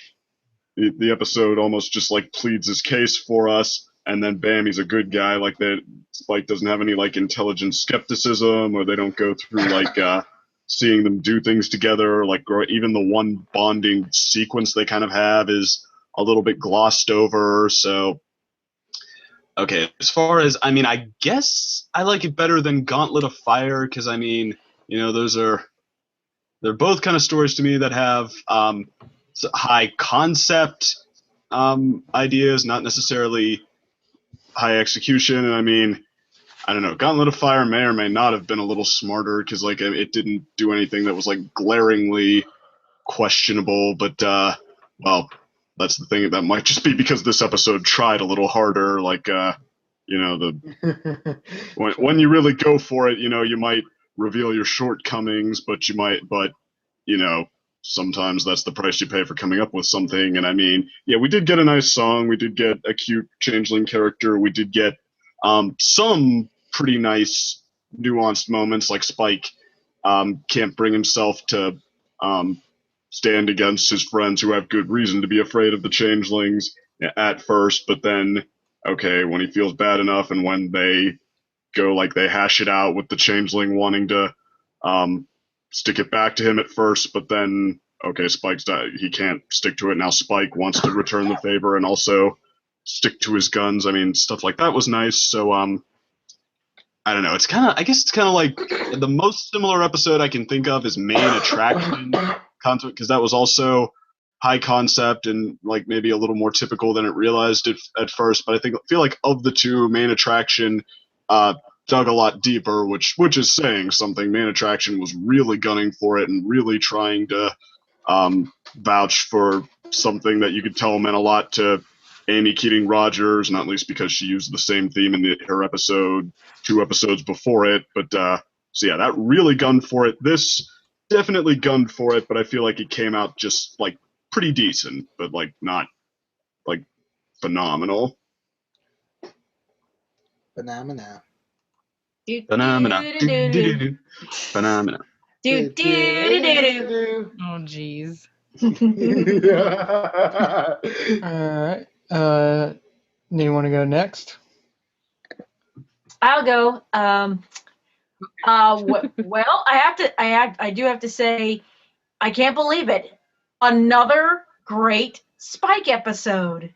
the episode almost just like pleads his case for us, and then bam, he's a good guy. Like that, Spike doesn't have any like intelligent skepticism, or they don't go through like seeing them do things together. Like even the one bonding sequence they kind of have is a little bit glossed over. So, okay, as far as, I mean, I guess I like it better than Gauntlet of Fire because I mean, you know, they're both kind of stories to me that have high concept ideas, not necessarily high execution. And I mean, I don't know, Gauntlet of Fire may or may not have been a little smarter because like it didn't do anything that was like glaringly questionable. But well, that's the thing. That might just be because this episode tried a little harder. Like you know, when you really go for it, you know, you might reveal your shortcomings, but you know, sometimes that's the price you pay for coming up with something. And I mean, yeah, we did get a nice song, we did get a cute changeling character, we did get some pretty nice nuanced moments, like Spike can't bring himself to stand against his friends who have good reason to be afraid of the changelings at first, but then okay, when he feels bad enough and when they go, like, they hash it out with the changeling wanting to stick it back to him at first, but then okay, he can't stick to it. Now Spike wants to return the favor and also stick to his guns. I mean, stuff like that was nice. So I don't know. I guess it's kind of like the most similar episode I can think of is Main Attraction concept, because that was also high concept and like maybe a little more typical than it realized at first. But I feel like of the two, Main Attraction dug a lot deeper, which is saying something. Main Attraction was really gunning for it and really trying to vouch for something that you could tell meant a lot to Amy Keating Rogers, not least because she used the same theme in her episode 2 episodes before it. But so yeah, that really gunned for it. This definitely gunned for it, but I feel like it came out just like pretty decent, but like not like phenomenal. Phenomena. Phenomena. Phenomena. Oh, jeez. All right. Do you want to go next? I'll go. Well, I do have to say, I can't believe it. Another great Spike episode.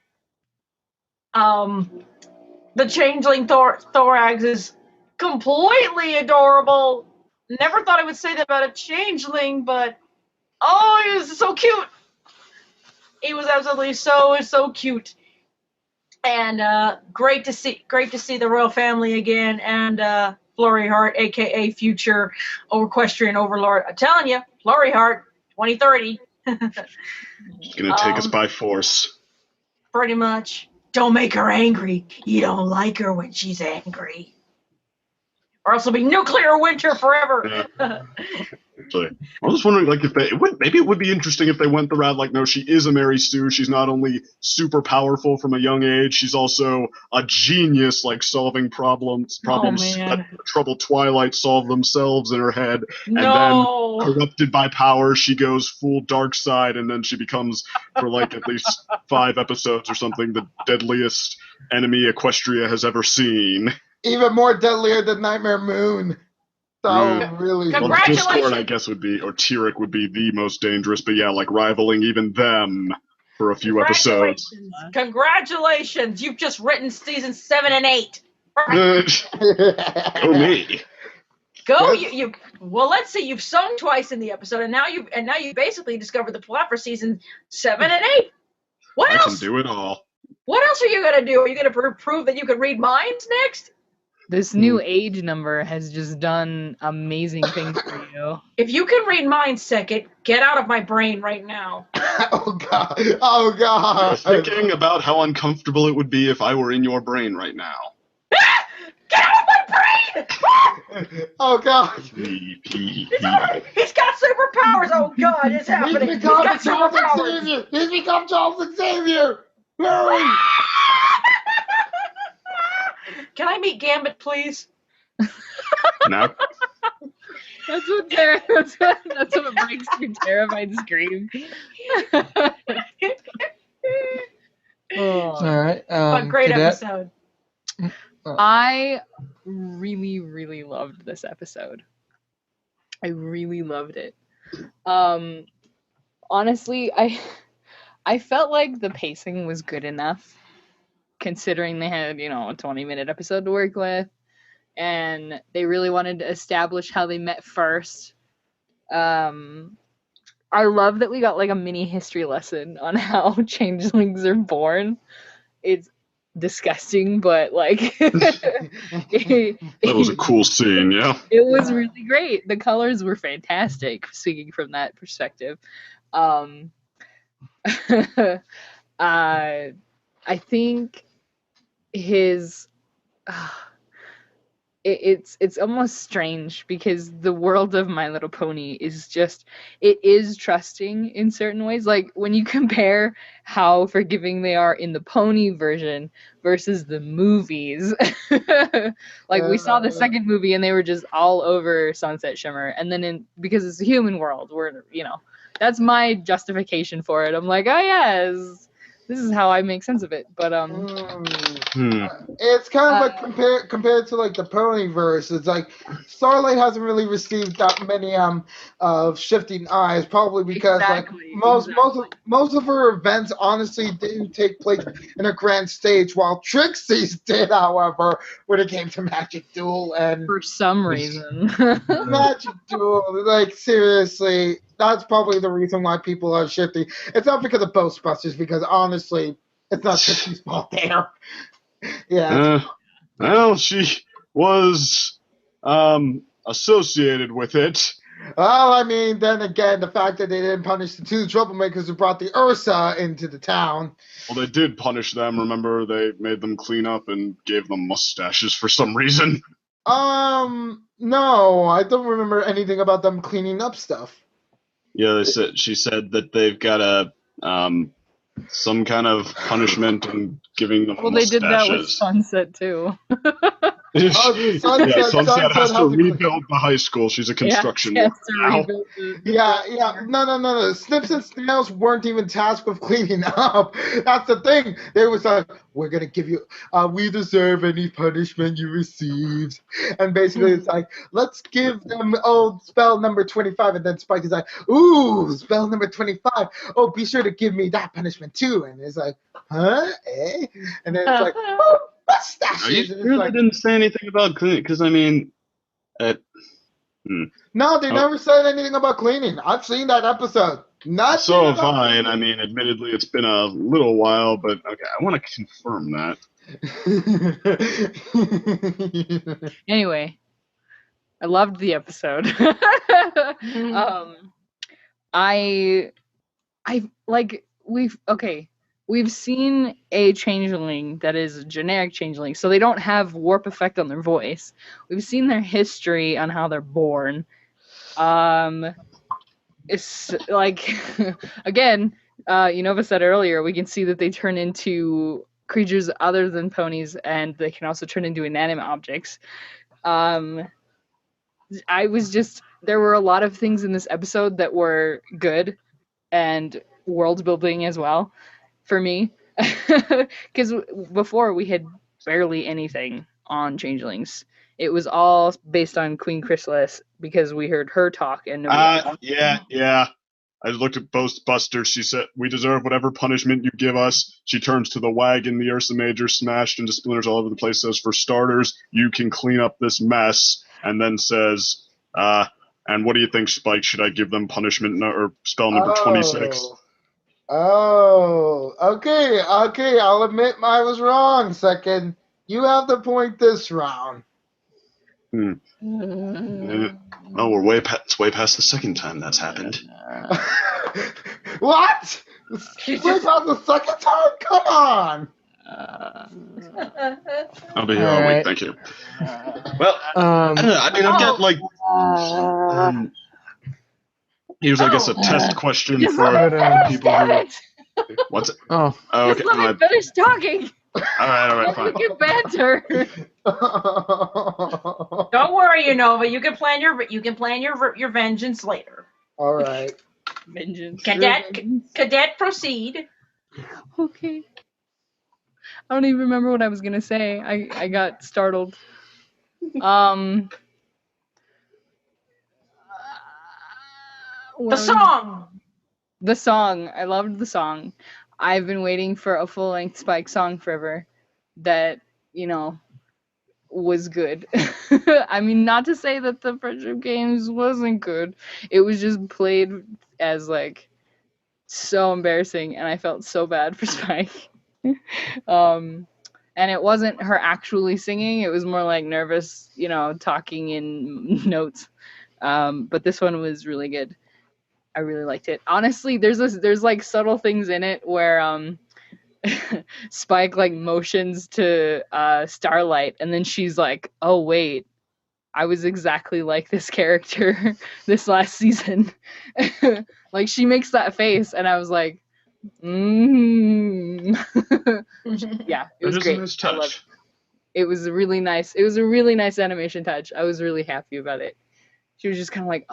The Changeling Thorax is completely adorable. Never thought I would say that about a Changeling, but oh, he was so cute. He was absolutely so cute. And great to see the royal family again, and Flurry Heart, aka future Equestrian Overlord. I'm telling you, Flurry Heart, 2030. She's gonna take us by force. Pretty much. Don't make her angry. You don't like her when she's angry. Or else it'll be nuclear winter forever. Yeah. Actually, I was just wondering, like, if maybe it would be interesting if they went the route, like, no, she is a Mary Sue. She's not only super powerful from a young age, she's also a genius, like, solving problems that troubled Twilight solve themselves in her head. And then, corrupted by power, she goes full dark side, and then she becomes, for, like, at least 5 episodes or something, the deadliest enemy Equestria has ever seen. Even more deadlier than Nightmare Moon. So really, well, Discord, I guess, would be, or Tyrek would be the most dangerous, but yeah, like rivaling even them for a few episodes. Congratulations! You've just written season 7 and 8. Go me. Go you. Well, let's see. You've sung twice in the episode, and now you basically discovered the plot for season 7 and 8. What else? I can do it all. What else are you gonna do? Are you gonna prove that you can read minds next? This new age number has just done amazing things for you. If you can read minds, Second, get out of my brain right now. Oh God! Oh God! I was thinking about how uncomfortable it would be if I were in your brain right now. Get out of my brain! Oh God! He's got superpowers! Oh God, it's happening! He's got superpowers! He's become Charles Xavier! Hurry! Can I meet Gambit, please? No. That's what breaks your terrified scream. All right. What a great episode. I really, really loved this episode. I really loved it. Honestly, I felt like the pacing was good enough, considering they had, a 20-minute episode to work with, and they really wanted to establish how they met first. I love that we got like a mini history lesson on how changelings are born. It's disgusting, but like that was a cool scene. Yeah, it was really great. The colors were fantastic, speaking from that perspective. I think his it's almost strange, because the world of My Little Pony is trusting in certain ways. Like when you compare how forgiving they are in the pony version versus the movies, like we saw the second movie and they were just all over Sunset Shimmer, and then because it's a human world, we're that's my justification for it. I'm like, oh yes, this is how I make sense of it. But it's kind of like compared to like the Ponyverse. It's like Starlight hasn't really received that many of shifting eyes, probably because most of her events honestly didn't take place in a grand stage, while Trixie's did, however, when it came to Magic Duel. And for some reason, Magic Duel, like seriously, that's probably the reason why people are shifting. It's not because of Ghostbusters, because honestly, it's not Trixie's fault there. Yeah. Well, she was associated with it. Well, I mean, then again, the fact that they didn't punish the 2 troublemakers who brought the Ursa into the town. Well, they did punish them. Remember, they made them clean up and gave them mustaches for some reason. No, I don't remember anything about them cleaning up stuff. Yeah, she said that they've got a some kind of punishment and giving them Well, they did that with mustaches. Sunset too. Sunset has to rebuild the high school. She's a construction yeah, worker now. Yeah. No. Snips and Snails weren't even tasked with cleaning up. That's the thing. They was like, we're gonna give you. We deserve any punishment you received. And basically, it's like, let's give them spell number 25. And then Spike is like, ooh, spell number 25. Oh, be sure to give me that punishment too. And it's like, huh? Eh? And then it's like, oh, mustaches. Are you sure they didn't say anything about cleaning? Because I mean, no, they never said anything about cleaning. I've seen that episode. Not so have I, and I mean, admittedly, it's been a little while, but okay, I want to confirm that. Anyway, I loved the episode. We've seen a changeling that is a generic changeling, so they don't have warp effect on their voice. We've seen their history on how they're born. It's like, again, Unova said earlier, we can see that they turn into creatures other than ponies, and they can also turn into inanimate objects. There were a lot of things in this episode that were good and world building as well for me, because before we had barely anything on changelings. It was all based on Queen Chrysalis because we heard her talk and yeah. I looked at Buster. She said, "We deserve whatever punishment you give us." She turns to the wagon the Ursa Major smashed into splinters all over the place. Says, "For starters, you can clean up this mess." And then says, "And what do you think, Spike? Should I give them punishment or spell number 26?" Oh, okay. I'll admit I was wrong. Second, you have the point this round. Well, we're way past the second time that's happened. What? Way past the second time? Come on. I'll be here all week. Thank you. Well, I don't know. I mean, I've got like here's, I guess, a test question for people who. What's it? Oh, okay. Just let me finish talking. All right, fine. We can banter. Don't worry, Unova. You can plan your vengeance later. All right. Vengeance. Cadet, proceed. Okay. I don't even remember what I was gonna say. I got startled. The song. I loved the song. I've been waiting for a full-length Spike song forever that, was good. I mean, not to say that the Friendship Games wasn't good. It was just played as, like, so embarrassing, and I felt so bad for Spike. And it wasn't her actually singing. It was more like nervous, talking in notes. But this one was really good. I really liked it. Honestly, there's like subtle things in it where Spike like motions to Starlight, and then she's like, "Oh wait, I was exactly like this character this last season." Like she makes that face, and I was like, Yeah, it was great. Nice touch. I loved it. It was a really nice. It was a really nice animation touch. I was really happy about it. She was just kind of like,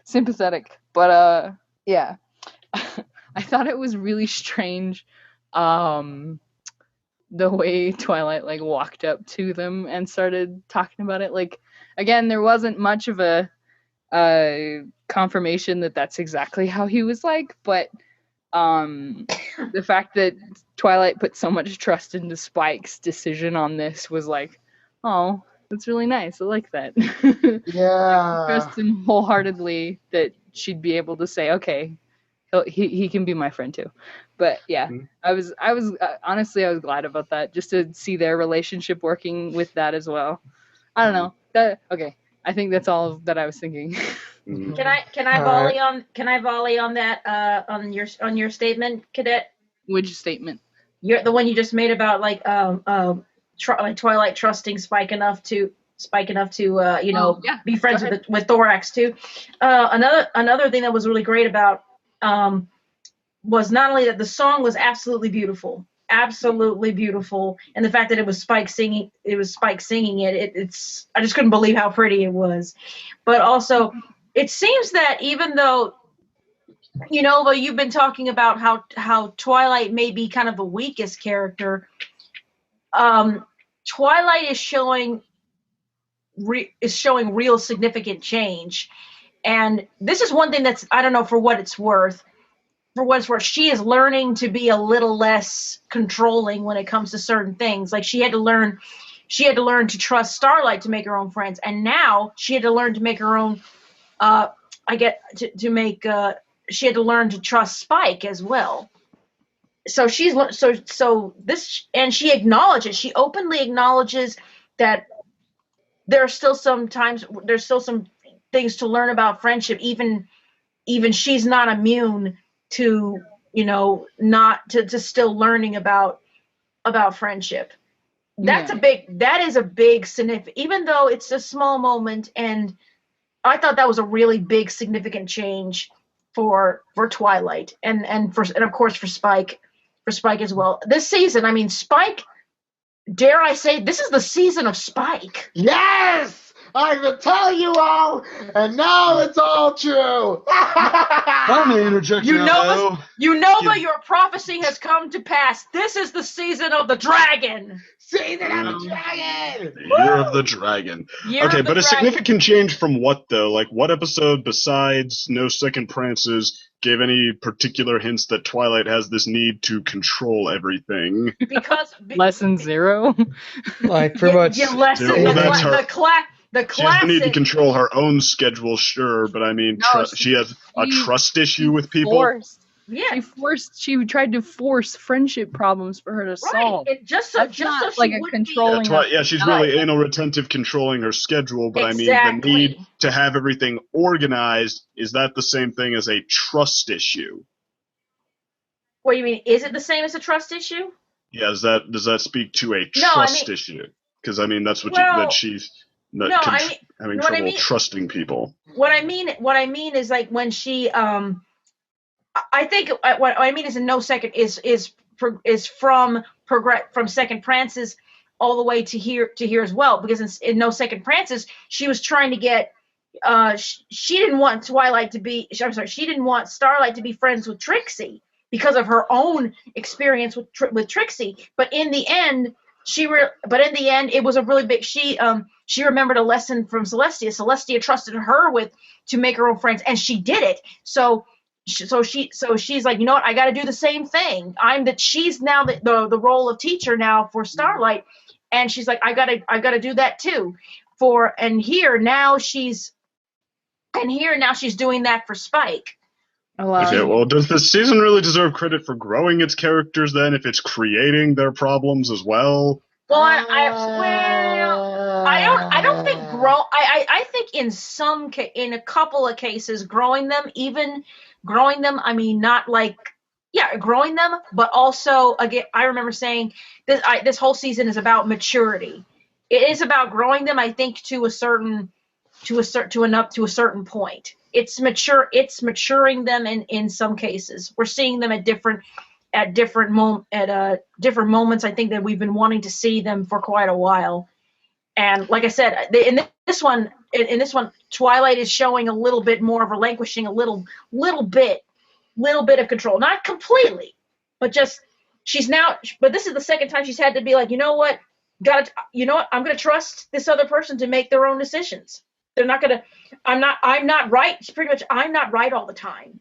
sympathetic, but yeah. I thought it was really strange the way Twilight like walked up to them and started talking about it. Like, again, there wasn't much of a confirmation that that's exactly how he was like, but the fact that Twilight put so much trust into Spike's decision on this was like, oh, that's really nice. I like that. Yeah. Trust him wholeheartedly that she'd be able to say, okay, he can be my friend too. But yeah, I was honestly, I was glad about that, just to see their relationship working with that as well. I don't know. Okay, I think that's all that I was thinking. Can I volley on that on your statement, Cadet? Which statement? The one you just made about like Twilight trusting Spike enough to be friends with Thorax too. Another thing that was really great about was not only that the song was absolutely beautiful, and the fact that it was Spike singing it. It's I just couldn't believe how pretty it was, but also it seems that even though but you've been talking about how Twilight may be kind of the weakest character. Twilight is showing real significant change, and this is one thing that's I don't know for what it's worth. She is learning to be a little less controlling when it comes to certain things. Like she had to learn to trust Starlight to make her own friends, and now she had to learn to make her own. She had to learn to trust Spike as well. So she acknowledges. She openly acknowledges that there's still some things to learn about friendship. Even she's not immune to not to still learning about friendship. That is a big significant, even though it's a small moment, and I thought that was a really big significant change for Twilight and of course for Spike as well. This season, I mean, Spike, dare I say, this is the season of Spike. Yes! I can tell you all, and now it's all true. Let me interject now. But your prophecy has come to pass. This is the season of the dragon. Season of the dragon. Year of the dragon. A significant change from what though? Like what episode besides No Second Prances gave any particular hints that Twilight has this need to control everything? Lesson 0. Like pretty much. Yeah, the classic. She doesn't need to control her own schedule, sure, but I mean, she has a trust issue with people. She tried to force friendship problems for her to solve. Right. Just not like a controlling. She's really anal retentive, controlling her schedule. But I mean, the need to have everything organized, is that the same thing as a trust issue? What do you mean? Is it the same as a trust issue? Yeah. Does that speak to a trust issue? Because I mean, that's what she's. Having trouble trusting people. What I mean is like when she I think what I mean is in No Second is from Second Prances all the way to here as well, because in No Second Prances she was trying to get she didn't want Starlight to be friends with Trixie because of her own experience with Trixie, but in the end it was a really big. She remembered a lesson from Celestia. Celestia trusted her to make her own friends, and she did it. So she's like, you know what? I got to do the same thing. She's now the role of teacher now for Starlight, and she's like, I gotta do that too. And here now she's doing that for Spike. Okay, well, does this season really deserve credit for growing its characters then, if it's creating their problems as well? Well, I don't think I think in a couple of cases growing them, I mean, not like growing them, but also again, I remember saying this whole season is about maturity. It is about growing them, I think, to a certain point. It's maturing them in some cases. We're seeing them at different moments. I think that we've been wanting to see them for quite a while. And like I said, in this one, Twilight is showing a little bit more of relinquishing a little bit of control. Not completely, but just but this is the second time she's had to be like, you know what, I'm gonna trust this other person to make their own decisions. They're not gonna. I'm not right. It's pretty much, I'm not right all the time.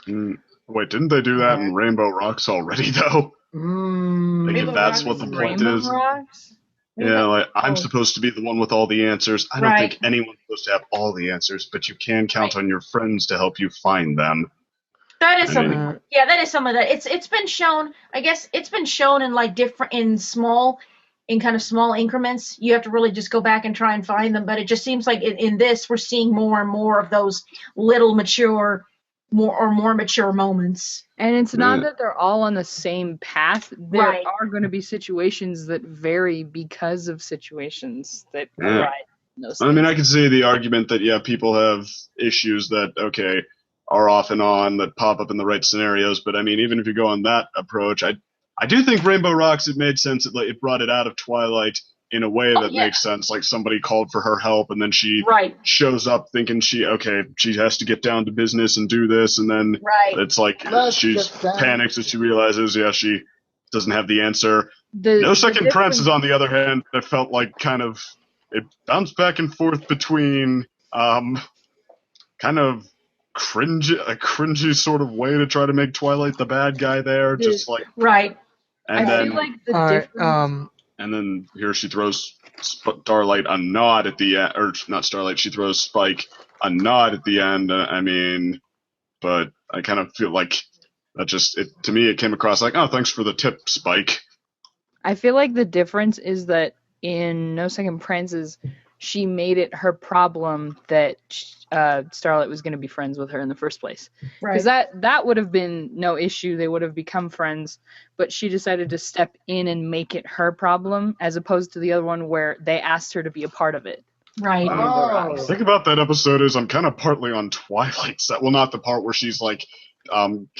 Wait, didn't they do that in Rainbow Rocks already, though? If that's what the point is. Rocks? Yeah, like I'm supposed to be the one with all the answers. I don't think anyone's supposed to have all the answers, but you can count on your friends to help you find them. That is some of that. It's been shown. I guess it's been shown in like in kind of small increments. You have to really just go back and try and find them. But it just seems like in this, we're seeing more and more of those little mature more mature moments. And it's not that they're all on the same path. There Right. are going to be situations that vary because of situations that arise. I mean, I can see the argument that, yeah, people have issues that, okay, are off and on, that pop up in the right scenarios. But I mean, even if you go on that approach, I do think Rainbow Rocks, it made sense. It brought it out of Twilight in a way that makes sense. Like somebody called for her help, and then she shows up thinking she has to get down to business and do this, and then it's like she's panics as she realizes, she doesn't have the answer. No Second Prince is, on the other hand, it felt like kind of it bounced back and forth between kind of a cringy sort of way to try to make Twilight the bad guy there, just like and I then, feel like the difference. And then here she throws Starlight a nod at the end, or not Starlight, she throws Spike a nod at the end. I mean, but I kind of feel like that to me, it came across like, oh, thanks for the tip, Spike. I feel like the difference is that in No Second Princes, she made it her problem that Starlight was going to be friends with her in the first place. Because that would have been no issue. They would have become friends. But she decided to step in and make it her problem, as opposed to the other one where they asked her to be a part of it. Right. The thing about that episode is I'm kind of partly on Twilight's side. Well, not the part where she's like,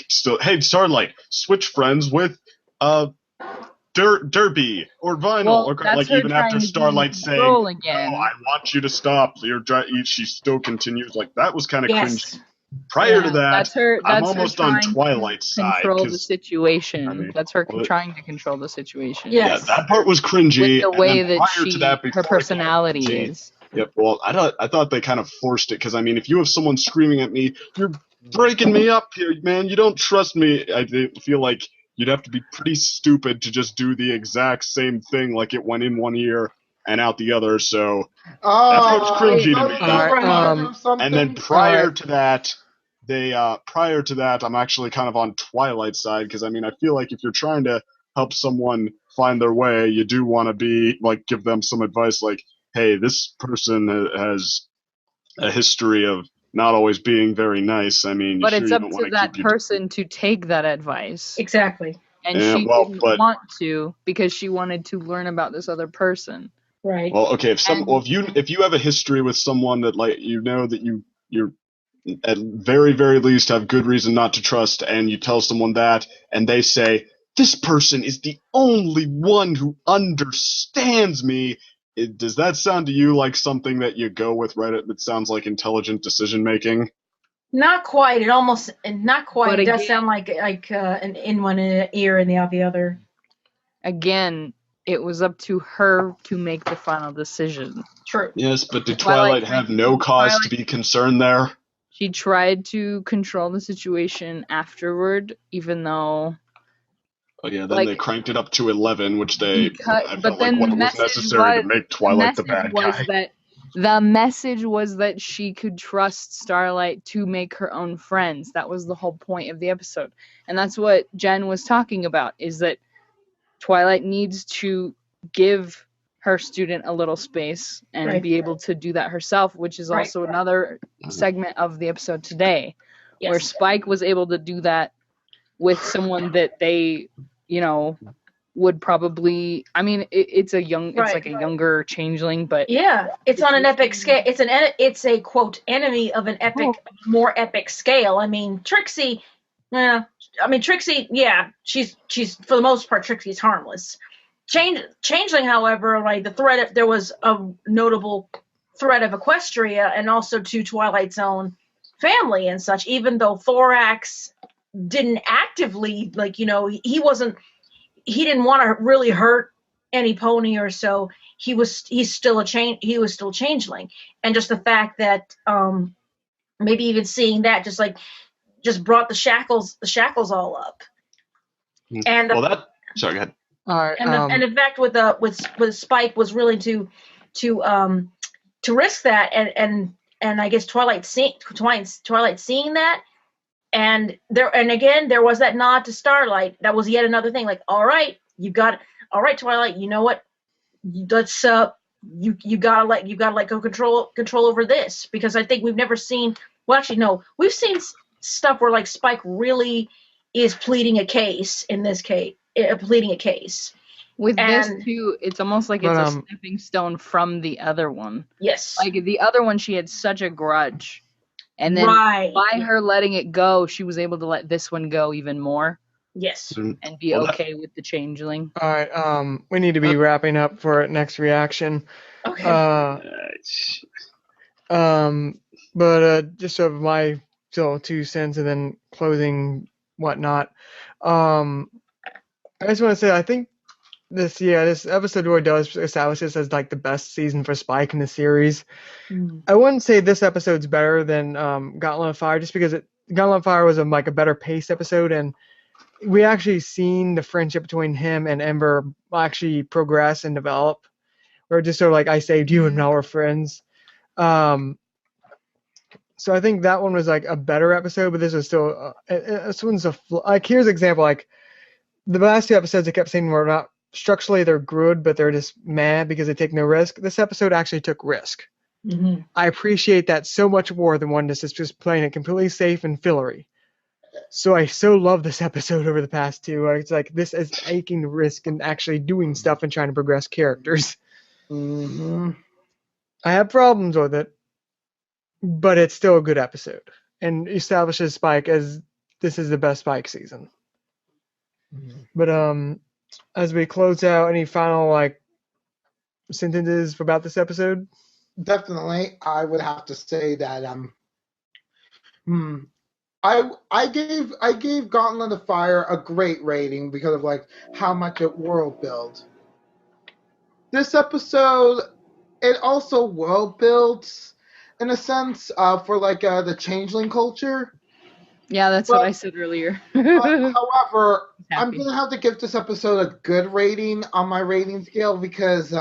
still, hey, Starlight, switch friends with Derby or Vinyl, or like even after Starlight saying, again. "Oh, I want you to stop," she still continues. Like that was kind of cringe. Prior to that, I'm almost on Twilight's side. Control the situation. I mean, that's her trying to control the situation. Yes. Yeah, that part was cringy. With the way that her personality is. Yep. Well, I thought they kind of forced it because I mean, if you have someone screaming at me, you're breaking me up here, man. You don't trust me. I feel like you'd have to be pretty stupid to just do the exact same thing, like it went in one ear and out the other. So that's what's cringy to me. And then prior to that, I'm actually kind of on Twilight's side because I mean, I feel like if you're trying to help someone find their way, you do want to be like give them some advice, like, hey, this person has a history of not always being very nice. I mean, but it's up to that person to take that advice. Exactly. And she didn't want to because she wanted to learn about this other person. Right. Well, okay. If you have a history with someone that like that you're at very very least have good reason not to trust, and you tell someone that, and they say this person is the only one who understands me. Does that sound to you like something that you go with, right? It sounds like intelligent decision making. Not quite. It almost not quite. But it does sound like an in one ear and the out the other. Again, it was up to her to make the final decision. True. Yes, but did Twilight have no cause to be concerned there? She tried to control the situation afterward, even though. Oh yeah, then they cranked it up to 11, which I felt like what was necessary to make Twilight the bad guy. The message was that she could trust Starlight to make her own friends. That was the whole point of the episode. And that's what Jenn was talking about, is that Twilight needs to give her student a little space and be able to do that herself, which is also another segment of the episode today, where Spike was able to do that with someone that they, would probably. I mean, it's a younger changeling, but it's on an epic scale. It's a quote enemy of an epic, more epic scale. I mean, Trixie. Trixie. Yeah, she's for the most part, Trixie's harmless. Changeling, however, like there was a notable threat of Equestria and also to Twilight's own family and such. Even though Thorax didn't actively he didn't want to really hurt any pony or so. He's still changeling, and just the fact that maybe even seeing that just brought the shackles all up. And sorry, go ahead. All right, and in fact with Spike was willing to risk that, and I guess Twilight seeing that. And again, there was that nod to Starlight. That was yet another thing. Like, all right, Twilight. You know what? Let's you gotta let go control over this, because I think we've never seen. Well, actually, no, we've seen stuff where like Spike really is pleading a case in this case, pleading a case. With this too, it's almost like it's a stepping stone from the other one. Yes. Like the other one, she had such a grudge, and then by her letting it go, she was able to let this one go even more. Yes. And be okay with the changeling. All right. We need to be wrapping up for next reaction. Okay. But just sort of my 2 cents and then closing whatnot. I just want to say I think this episode really does establish this as like the best season for Spike in the series. I wouldn't say this episode's better than Gauntlet of Fire, just because Gauntlet of Fire was a better paced episode, and we actually seen the friendship between him and Ember actually progress and develop. Or just sort of like, I saved you and now we're friends. So I think that one was like a better episode, but this was still this one's here's an example. Like the last 2 episodes, I kept saying were not structurally they're good, but they're just mad because they take no risk. This episode actually took risk. Mm-hmm. I appreciate that so much more than one that's just playing it completely safe and fillery. So I so love this episode over the past 2. It's like this is taking risk and actually doing stuff and trying to progress characters. Mm-hmm. I have problems with it, but it's still a good episode and establishes Spike as this is the best Spike season. Mm-hmm. But as we close out, any final sentences about this episode? Definitely, I would have to say that I gave Gauntlet of Fire a great rating because of how much it world builds. This episode, it also world builds in a sense for the changeling culture. Yeah, that's what I said earlier. However, I'm gonna have to give this episode a good rating on my rating scale because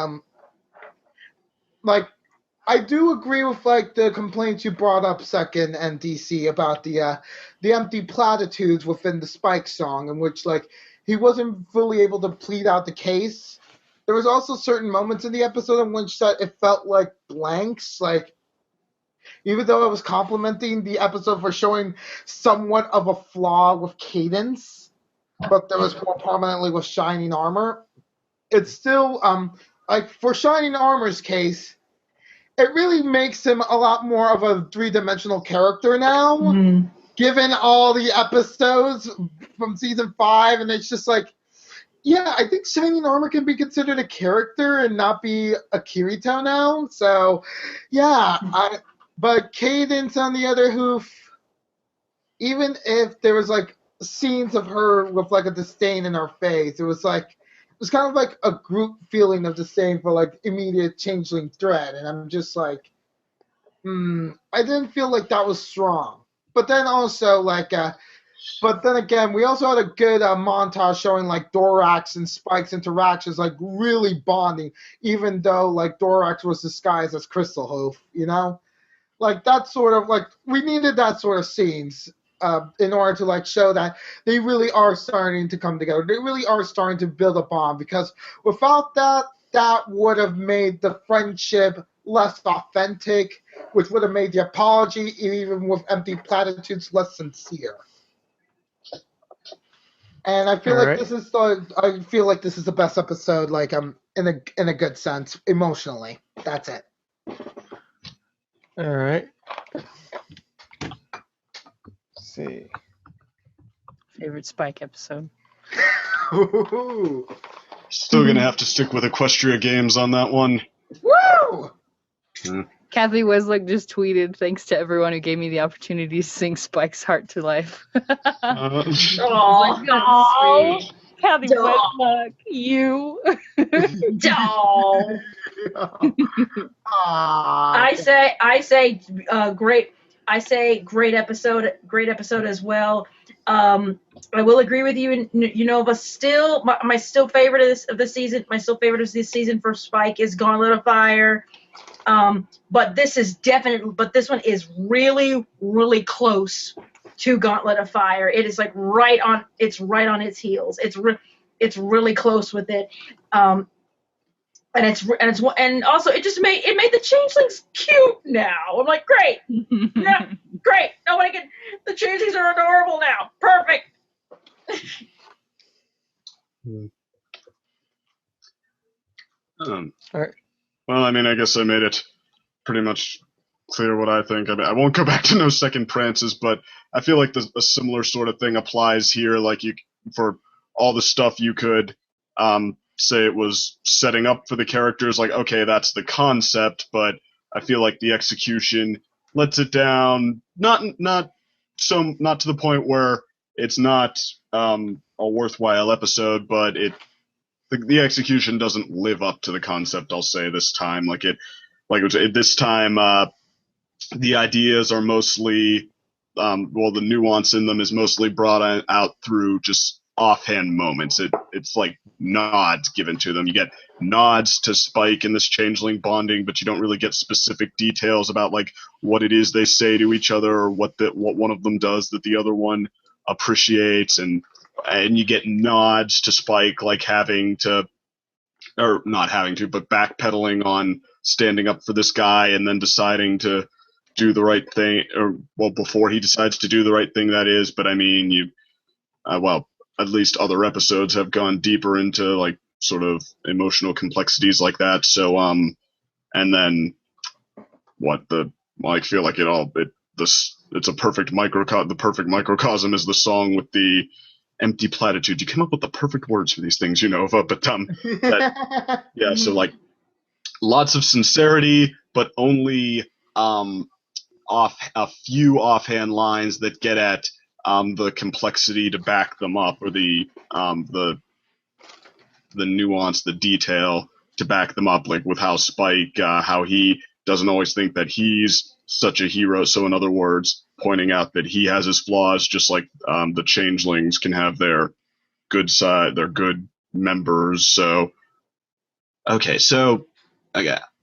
I do agree with the complaints you brought up second and DC about the empty platitudes within the Spike song, in which he wasn't fully able to plead out the case. There was also certain moments in the episode in which it felt like blanks. Even though I was complimenting the episode for showing somewhat of a flaw with cadence, but there was more prominently with Shining Armor, it's still for Shining Armor's case, it really makes him a lot more of a 3-dimensional character now, given all the episodes from season 5, and it's just yeah, I think Shining Armor can be considered a character and not be a Kirito now. So, yeah, but Cadence on the other hoof, even if there was scenes of her with a disdain in her face, it was kind of a group feeling of disdain for immediate changeling threat, and I'm just I didn't feel that was strong. But then also but then again, we also had a good montage showing Dorax and Spike's interactions really bonding, even though Dorax was disguised as Crystal Hoof, you know? That sort of we needed that sort of scenes in order to show that they really are starting to come together. They really are starting to build a bond, because without that, that would have made the friendship less authentic, which would have made the apology, even with empty platitudes, less sincere. And I feel this is the best episode, in a good sense, emotionally. That's it. All right. Let's see. Favorite Spike episode? Still gonna have to stick with Equestria Games on that one. Woo! Kathy Weslick just tweeted, "Thanks to everyone who gave me the opportunity to sing Spike's Heart to Life." Oh, Kathy Weslick, you. I say great. I say great episode as well. I will agree with you. But still, my still favorite of this season for Spike is Gauntlet of Fire. But this one is really, really close to Gauntlet of Fire. It is right on its heels. It's really close with it. And also it made the changelings cute now. I'm great. Yeah. Great. Nobody can. The changelings are adorable now. Perfect. All right. Well, I mean, I guess I made it pretty much clear what I think. I mean, I won't go back to no second prances, but I feel like a similar sort of thing applies here. Like for all the stuff you could say it was setting up for the characters. Like, okay, that's the concept, but I feel like the execution lets it down. Not to the point where it's not a worthwhile episode, but the execution doesn't live up to the concept. I'll say this time, this time, the ideas are mostly, the nuance in them is mostly brought out through just offhand moments. It's like nods given to them. You get nods to Spike and this changeling bonding, but you don't really get specific details about like what it is they say to each other or what one of them does that the other one appreciates, and you get nods to Spike like not having to, but backpedaling on standing up for this guy and then deciding to do the right thing, before he decides to do the right thing, that is. But I mean, at least other episodes have gone deeper into like sort of emotional complexities like that. So, and then I feel like it's a perfect the perfect microcosm is the song with the empty platitude. You come up with the perfect words for these things, Nova. But yeah. So like, lots of sincerity, but only a few offhand lines that get at the complexity to back them up, or the nuance, the detail to back them up, like with how Spike, how he doesn't always think that he's such a hero. So in other words, pointing out that he has his flaws, just like the changelings can have their good side, their good members. So, okay, so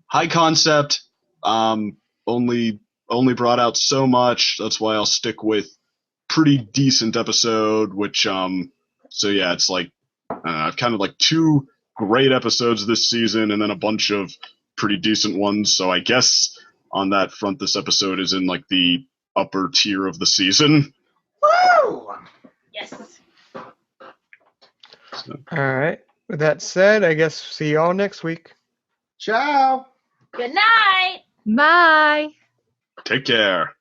high concept, only brought out so much. That's why I'll stick with pretty decent episode, which so yeah, it's like I've kind of like 2 great episodes this season and then a bunch of pretty decent ones. So I guess on that front, this episode is in like the upper tier of the season. Woo! Yes. So. All right. With that said, I guess see y'all next week. Ciao. Good night. Bye. Take care.